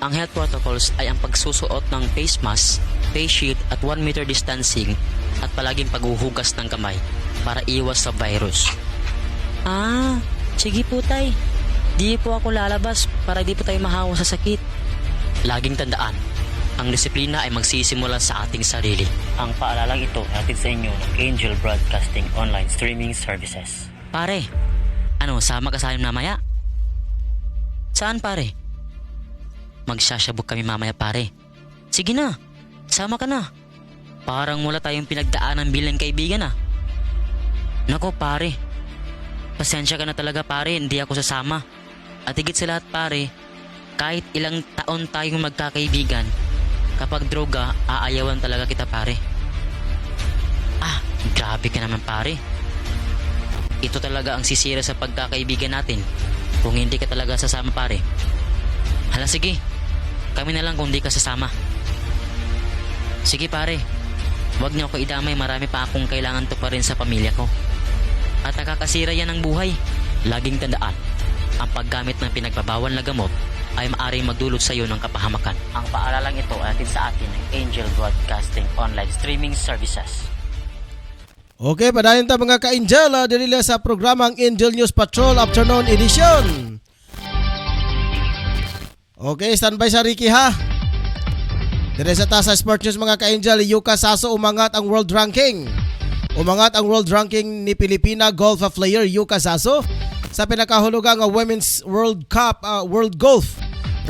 ang health protocols ay ang pagsusuot ng face mask, face shield at 1 meter distancing at palaging paghuhugas ng kamay para iwas sa virus. Sige po tay. Di po ako lalabas para di po tayo mahawa sa sakit. Laging tandaan, ang disiplina ay magsisimula sa ating sarili. Ang paalalang ito hatid sa inyo ng Angel Broadcasting Online Streaming Services. Pare, sama ka sa amin mamaya? Saan pare? Magsasabog kami mamaya pare. Sige na, sama ka na. Parang wala tayong pinagdaanan bilang kaibigan ah. Nako pare, pasensya ka na talaga pare, hindi ako sasama. At higit sa lahat pare, kahit ilang taon tayong magkakaibigan, kapag droga, aayawan talaga kita pare. Grabe ka naman pare. Ito talaga ang sisira sa pagkakaibigan natin kung hindi ka talaga sasama pare. Hala sige, kami na lang kung hindi ka sasama. Sige pare, huwag niyo ako idamay, marami pa akong kailangan to pa rin sa pamilya ko. At nakakasira yan ng buhay. Laging tandaan, ang paggamit ng pinagbabawal na gamot ay maaaring magdulot sa iyo ng kapahamakan. Ang paalalang ito ay atin sa atin ng Angel Broadcasting Online Streaming Services. Okay, padayon ta mga ka-Angel, dili sa programang Angel News Patrol Afternoon Edition. Okay, standby sa Ricky ha. Dire sa Tasa Sport News mga ka-Angel, Yuka Saso umangat ang world ranking. Umangat ang world ranking ni Pilipina golf player Yuka Saso sa pinakahulugang Women's World Cup World Golf.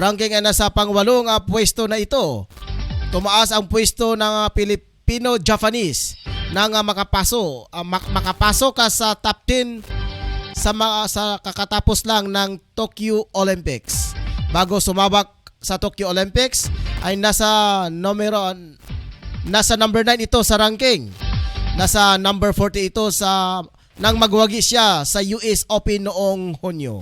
Ranking ay nasa pang-8 pwesto na ito. Tumaas ang pwesto ng Filipino-Japanese nang makapasok ka sa top 10 sa kakatapos lang ng Tokyo Olympics. Bago sumabak sa Tokyo Olympics ay nasa number 9 ito sa ranking. Nasa number 40 ito nang magwagi siya sa US Open noong Hunyo.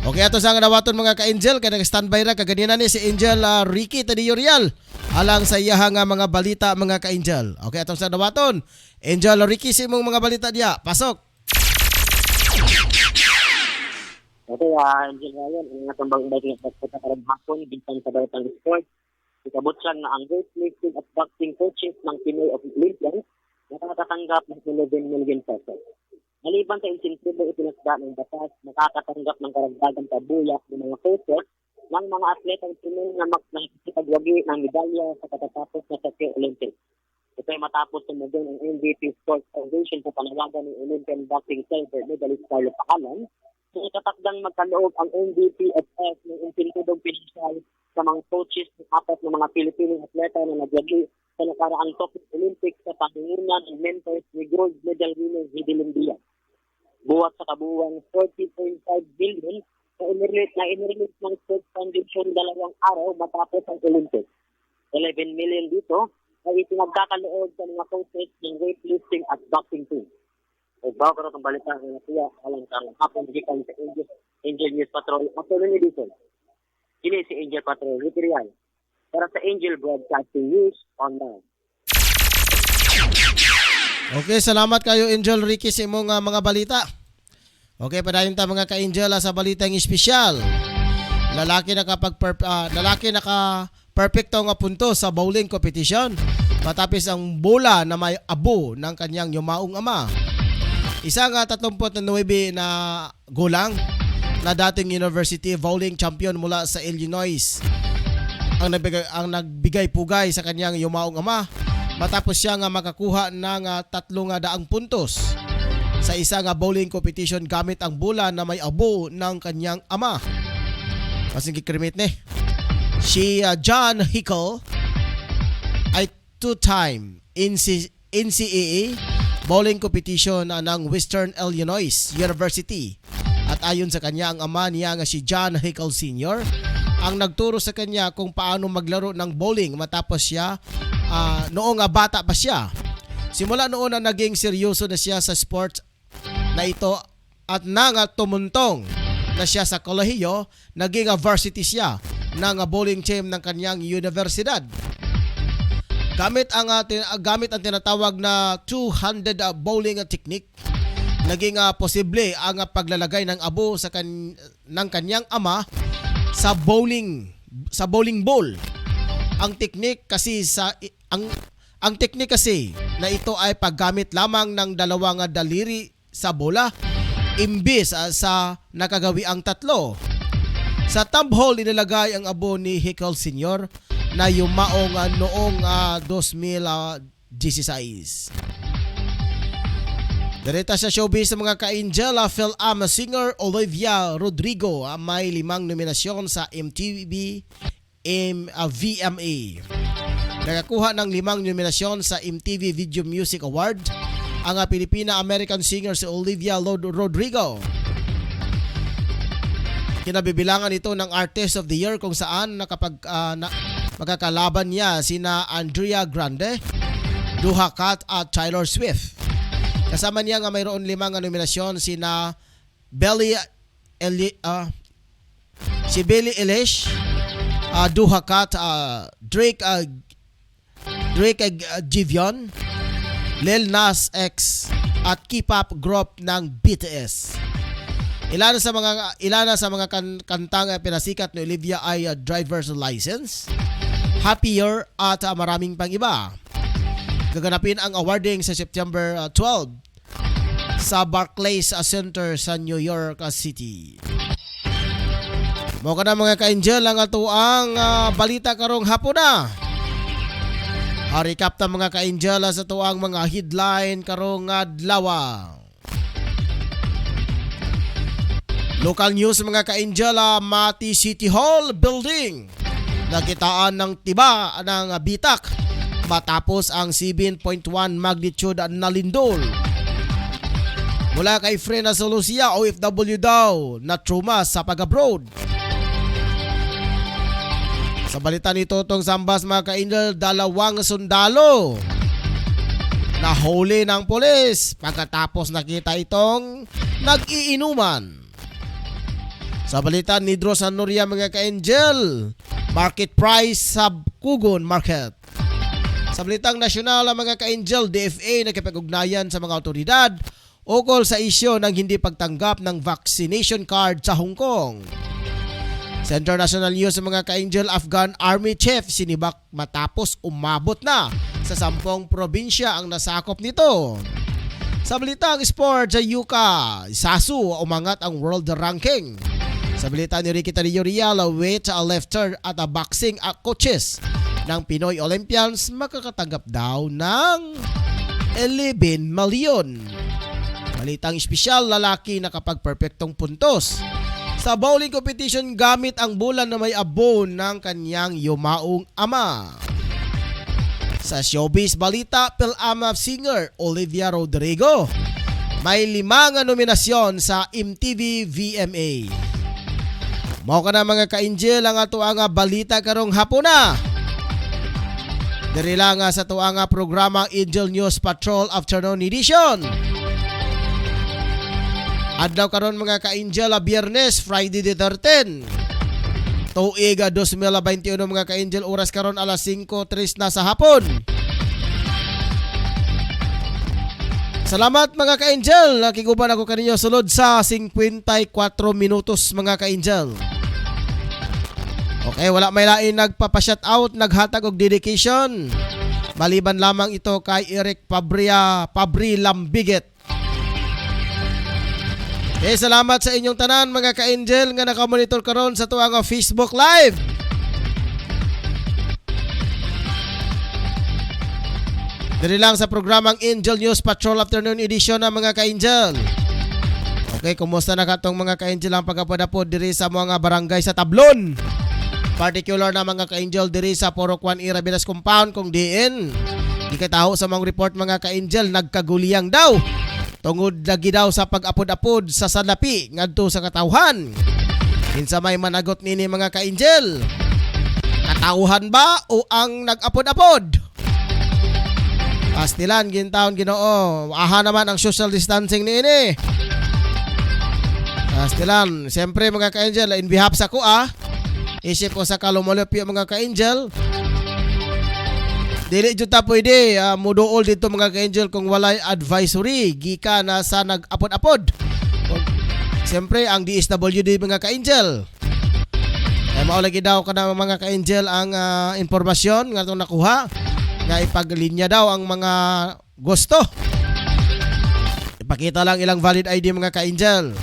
Okay, ato sa nawaton mga ka-Angel, kaya nag-standby ra kaganina ni si Angel Ricky Tadillo Real alang sa iyahang mga balita mga ka-Angel. Okay, ato sa nawaton, Angel Ricky si mong mga balita diya. Pasok. Okay, Angel Ryan, ang natambang ibig ng pagpunta karang hapon, bintang sa Baratang Sport. Ikabot siya na ang weightlifting at boxing coaches ng Pinoy of Olympians nakakatanggap ng 11 million pesos. Maliban sa insentibo ipinasda ng batas, nakakatanggap ng karagdagang pabuyak ng mga coaches ng mga atletang Pinoy na nakikipagwagi ng medalya sa katatapos na Tokyo Olympics. Ito ay matapos tumugon ang MVP Sports Foundation sa panawagan ng Olympian boxing silver medalist Carlo Pacalan. So ikatakdang magkaloob ang NDPFF ng insentibong pinansyal sa mga coaches ng 4 na mga Pilipinong atleta na nagwagi sa nakaraang Tokyo Olympics sa pangungunan ng mentors ni gold medal winner Hidilyn Diaz. Buwat sa kabuuan 40.5 billion na inirelease ng Sports Foundation 2 araw matapos ang Olympics. 11 million dito ay itinagkakaloob sa mga coaches ng weightlifting at boxing team. O bago ka ng balita ng nasiya, alang karang hapon gikan sa Angel News Patrol. Matuloy ni dito. Kini si Angel Patrol, Ricky Real. Para sa Angel Broadcasting News Online. Okay, salamat kayo Angel Ricky sa imong mga balita. Okay, padayon ta mga ka-Angel sa balitang espesyal. Lalaki naka-perfecto nga punto sa bowling competition matapos ang bola na may abo ng kanyang yumaong ama. Isa nga 39 na gulang na dating University Bowling Champion mula sa Illinois ang nagbigay pugay sa kanyang yumaong ama matapos siya nga makakuha ng 300 puntos sa isa nga bowling competition gamit ang bola na may abo ng kanyang ama. Kasing kikrimit ni. Si John Hickle ay 2-time NCAA bowling competition ng Western Illinois University. At ayon sa kanya, ang ama niya nga si John Hickle Sr. ang nagturo sa kanya kung paano maglaro ng bowling matapos siya noong bata pa siya. Simula noon na naging seryoso na siya sa sport na ito at nang tumuntong na siya sa kolehiyo, naging varsity siya ng bowling team ng kanyang universidad. Gamit ang tinatawag na two-handed bowling technique, naging posible ang paglalagay ng abo ng kanyang ama sa bowling ball. Ang teknik kasi na ito ay paggamit lamang ng dalawang daliri sa bola imbis sa nakagawi ang tatlo. Sa thumb hole inilagay ang abo ni Hickel Sr. na yumaong noong 2016. Direta sa showbiz sa mga ka-Angel, film singer Olivia Rodrigo may 5 nominasyon sa MTV VMA. Nakakuha ng 5 nominasyon sa MTV Video Music Award ang Pilipina-American singer si Olivia Rodrigo. Kinabibilangan ito ng Artist of the Year kung saan magkakalaban niya sina Andrea Grande, Doja Cat at Taylor Swift. Kasama niya nga mayroon 5 nominasyon sina Billie Eilish, Doja Cat, Drake Giveon, Lil Nas X at K-pop group ng BTS. Ilan sa mga kantang pinasikat ni Olivia ay Driver's License, Happier at maraming pang iba. Gaganapin ang awarding sa September 12 sa Barclays Center sa New York City. Mo ka na mga ka-Angel ang atuang balita karong hapon na. Recap ta mga ka-Angel sa tuang mga headline karong adlaw. Local news mga ka-Angel, Mati City Hall building nakitaan ng tiba ng bitak matapos ang 7.1 magnitude na lindol. Mula kay Frena Solucia, OFW daw na trauma sa pag-abroad. Sa balita ni Totong Sambas mga ka-Angel, 2 sundalo nahuli ng pulis pagkatapos nakita itong nag-iinuman. Sa balita ni Dros Nuria mga ka-Angel, market price sa Kugon Market. Sa balitang nasyonal mga ka-Angel, DFA nakipag-ugnayan sa mga otoridad ukol sa isyo ng hindi pagtanggap ng vaccination card sa Hong Kong. Sa international news mga ka-Angel, Afghan Army Chief sinibak matapos umabot na sa 10 probinsya ang nasakop nito. Sa balitang sports, sa Yuka, Sasu umangat ang world ranking. Sa balita ni Ricky Tarillo Real, weight lifter at boxing coaches ng Pinoy Olympians makakatanggap daw ng 11 milyon. Balitang espesyal, lalaki nakapag-perfectong puntos sa bowling competition gamit ang bulan na may abo ng kanyang yumaong ama. Sa showbiz balita, film singer Olivia Rodrigo may 5 nominasyon sa MTV VMA. Mao ka na mga ka-Angel ang ato ang balita karong hapon na. Diri lang sa ato ang programa Angel News Patrol Afternoon Edition. Adlaw karon mga ka-Angel, Biyernes, Friday the 13. Tuig 2021 mga ka-Angel, oras karon alas 5:03 na sa hapon. Salamat mga ka-Angel. Nakiguban ako kaninyo sulod sa 54 minutos mga ka-Angel. Okay, wala may lain nagpapa-shoutout, naghatag og dedication. Maliban lamang ito kay Eric Pabri Lambiget. Okay, salamat sa inyong tanan mga ka-Angel nga nakamonitor karon sa tuwang Facebook Live. Dili lang sa programang Angel News Patrol Afternoon Edition na mga ka-Angel. Okay, kumusta na katong mga ka-Angel ang pagapod-apod diri sa mga barangay sa Tablon? Particular na mga ka-Angel diri sa Porokwan Irabilas Compound kung diin. Di kataho sa mga report mga ka-Angel, nagkaguliyang daw. Tungod lagi daw sa pag-apod-apod sa salapi ngadto sa katawhan. Kinsa may managot nini mga ka-Angel? Katawhan ba o ang nag-apod-apod? Pastilan gintaon Ginoo. Aha naman ang social distancing niini. Pastilan, siyempre mga ka-Angel, in behalf sa ko isip ko sa kalumulupyo mga ka-Angel. Dili jud ta pwede muduol dito mga ka-angel kung walay advisory gika na sa nag-apod-apod. Siyempre ang DSWD mga ka-angel. Ay mao lagi daw kana mga ka-angel ang impormasyon nga itong nakuha nga ipaglinya daw ang mga gusto. Ipakita lang ilang valid ID mga ka-angel.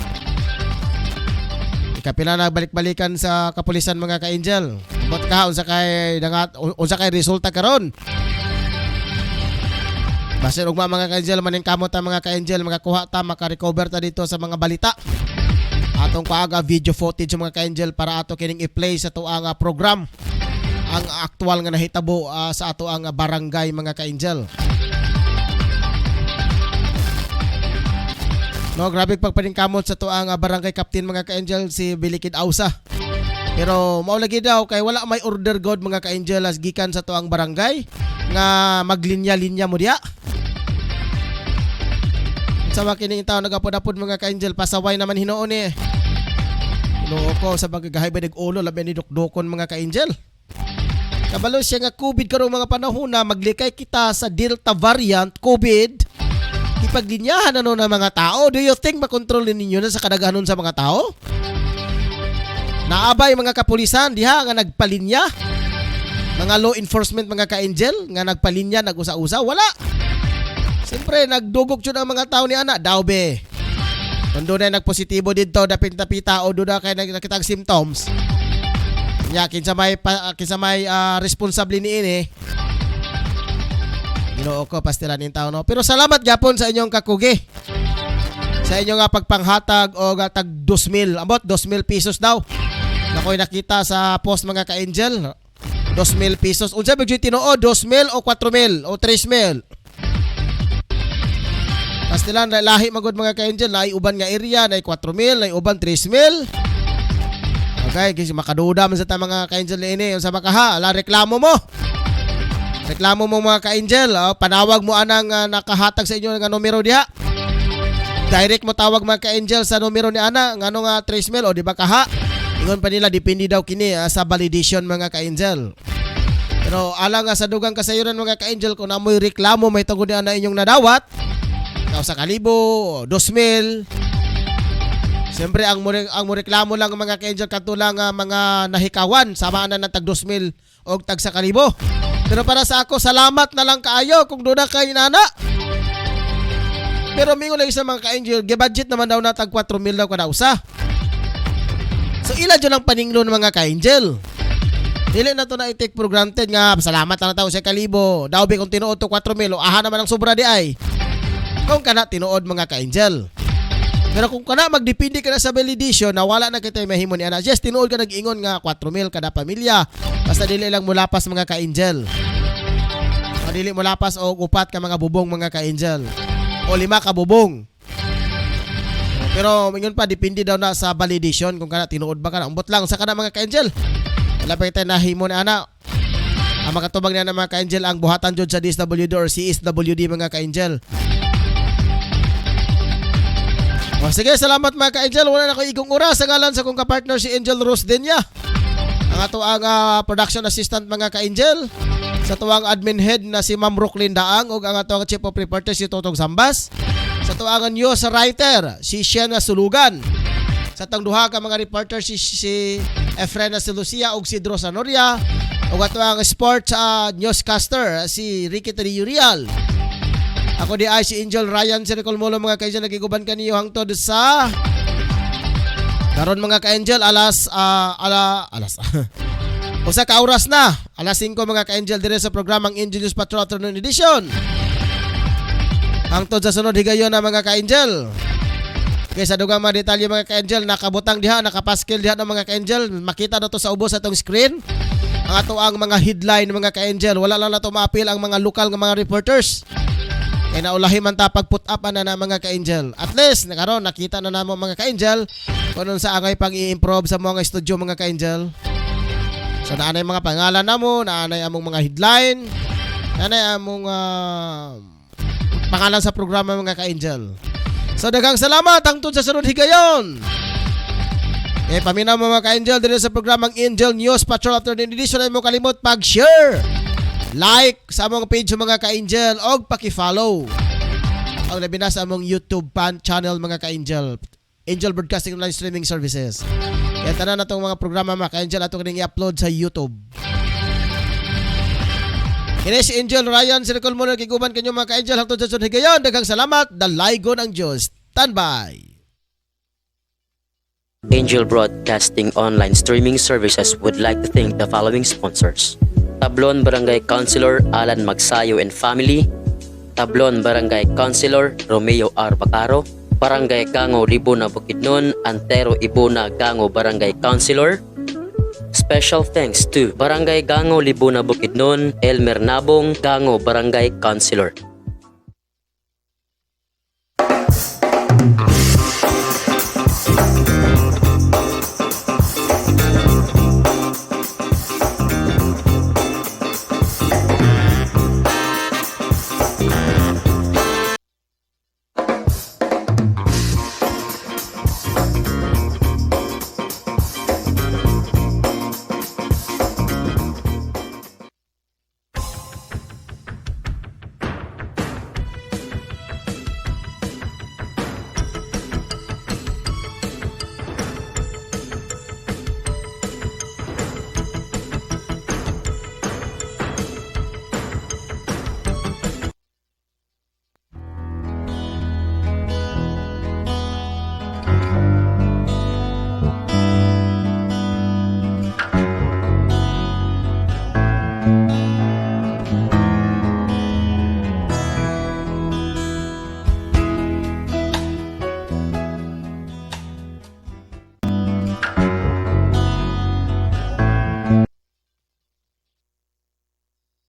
Ikapila na balik-balikan sa kapulisan mga ka-angel. Bot ka unsa kay resulta karon. Basin ugma mga ka-angel maning kamot ta mga ka-angel makakuha ta maka-recover ta dito sa mga balita. Atong paaga video footage mga ka-angel para ato kining i-play sa tuang program ang aktual nga nahitabo sa ato ang barangay mga ka-angel. No, grabe pagpaningkamot sa tuang barangay captain mga ka-angel si Bilikid Ausa. Pero mao lagi daw kay wala may order god mga ka-angel as gikan sa tuang barangay nga maglinya-linya mo diha. Sa makining tao nagapod-apod mga ka-angel pasaway naman hinuon eh. Hinoo ko sa pagkagahay ba nag-ulo labi ni Dokdokon mga ka-angel. Kabalo siya nga COVID karong mga panahon na maglikay kita sa Delta variant COVID. Ipaglinyahan ano ng mga tao. Do you think makontrol ninyo na sa kadaghanon sa mga tao? Naabay mga kapulisan diha nga nagpalinya. Mga law enforcement mga ka-angel nga nagpalinya, nag-usa-usa, wala. Siyempre nagdugok jud ang mga tao ni ana daw be. Kung doon ay nagpositibo dito dapit-dapita o doon na kayo nakitang symptoms. Nya kinsa may responsable niini. Ginoo ko pastilan in tao no. Pero salamat gyapon sa inyong kakugi. Sa inyong pagpanghatag o tag 2,000, about 2,000 pesos daw. Nakoy nakita sa post mga ka-angel. 2,000 pesos. Unsa ba gyud tinuod 2,000 o 4,000 o 3,000? Pastilan lahi magud mga ka-angel, lahi uban nga area, lahi 4,000, lahi uban 3,000. Okay, kasi makaduda man sa ta mga ka-angel ini unsa makaha, ala reklamo mo. Reklamo mo mga ka-angel, panawag mo anang nakahatag sa inyo nga numero diha. Direct mo tawag mga ka-angel sa numero ni ana ngano nga 3,000 o di ba kaha. Ingon pa nila depende daw kini sa validation mga ka-angel. Pero ala nga sa dugang kasayuran mga ka-angel kung amoy reklamo may tungod ni ana inyong nadawat. Sa 1,000, 2,000. Siyempre ang reklamo lang mga ka-angel katulang mga nahikawan sama na ng tag 2,000 o tag 1,000. Pero para sa ako, salamat na lang kaayo kung doon na kay nana. Pero mingo lang sa mga ka-angel, gibudget naman daw na tag 4,000 daw kada usa. So ila dyan ang paninglo ng mga ka-angel. Dili na to na i-take for granted nga, salamat na tao sa 1,000. Daw be kung tinuod to 4,000, aha naman ang sobra di ay. Kung kana tinuod mga ka-angel. Pero kung kana magdepende ka na sa validation na wala na kita mahimo ni ana. Yes, tinuod ka nag-ingon nga 4,000 kada pamilya. Basta dili lang mulapas mga ka-angel. Dili mulapas o upat ka mga bubong mga ka-angel. O 5 ka bubong. Pero mingon pa depende daw na sa validation kung kana tinuod ba kana. Umbot lang sa kana mga ka-angel. Wala pa kita nahimo ni ana. Ang makatubag na mga ka-angel ang buhatan jud sa DSWD or CSWD mga ka-angel. O sige, salamat mga ka-angel. Wala na ko igong oras sa ngalan sa kong kapartner si Angel Rose Denya. Ang ato ang production assistant mga ka-angel. Sa tuwang admin head na si Ma'am Rocklyn Daang o ang ato ang chief of reporter si Totong Zambas. Sa tuwang news writer si Sienna Sulugan. Sa tang duha ka mga reporter si Efrena Lucia o si Dro Sanoria. O ato ang sports newscaster si Ricky Teriurial. Ako di ay si Angel Ryan Circle Molo mga ka-angel nagiguban kaniyo hangtod sa karon mga ka-angel alas usa ka oras na alas 5 mga ka-angel dire sa programang Angel News Patrol Afternoon Edition. Hangtod sa sunod higayon na mga ka-angel. Okay, sa dugang mga detalye mga ka-angel nakabutang diha, nakapaskil diha ng mga ka-angel, makita na to sa ubos atong screen. Ang ato ang mga headline mga ka-angel, wala lang na to maapil ang mga lokal nga mga reporters. Kaya naulahi man ta pag-put up na mga ka-angel. At least, nakaroon, nakita na namo mga ka-angel kung sa angay pang i-improve sa mga studio mga ka-angel. So, naanay mga pangalan namo, naanay among mga headline, naanay among pangalan sa programa mga ka-angel. So, daghang salamat hangtod sa sunod higayon. Paminaw mo mga ka-angel dito sa programang Angel News Patrol Afternoon Edition. Ay mo kalimot pag-share like sa among page mga ka-angel og paki-follow ang labi na sa among YouTube channel mga ka-angel, Angel Broadcasting Online Streaming Services. Kaya tanan na itong mga programa mga ka-angel ato kining i-upload sa YouTube. Kini si Angel Ryan, circle mo na kiguban kanyo mga ka-angel hangtod sa sunod higayon. Daghang salamat, dalaygon ang Diyos. Standby. Angel Broadcasting Online Streaming Services would like to thank the following sponsors: Tablon Barangay Councilor Alan Magsayo and Family, Tablon Barangay Councilor Romeo R. Bacaro, Barangay Gango Libuna Bukidnon, Antero Ibuna Gango Barangay Councilor. Special thanks to Barangay Gango Libuna Bukidnon, Elmer Nabong Gango Barangay Councilor.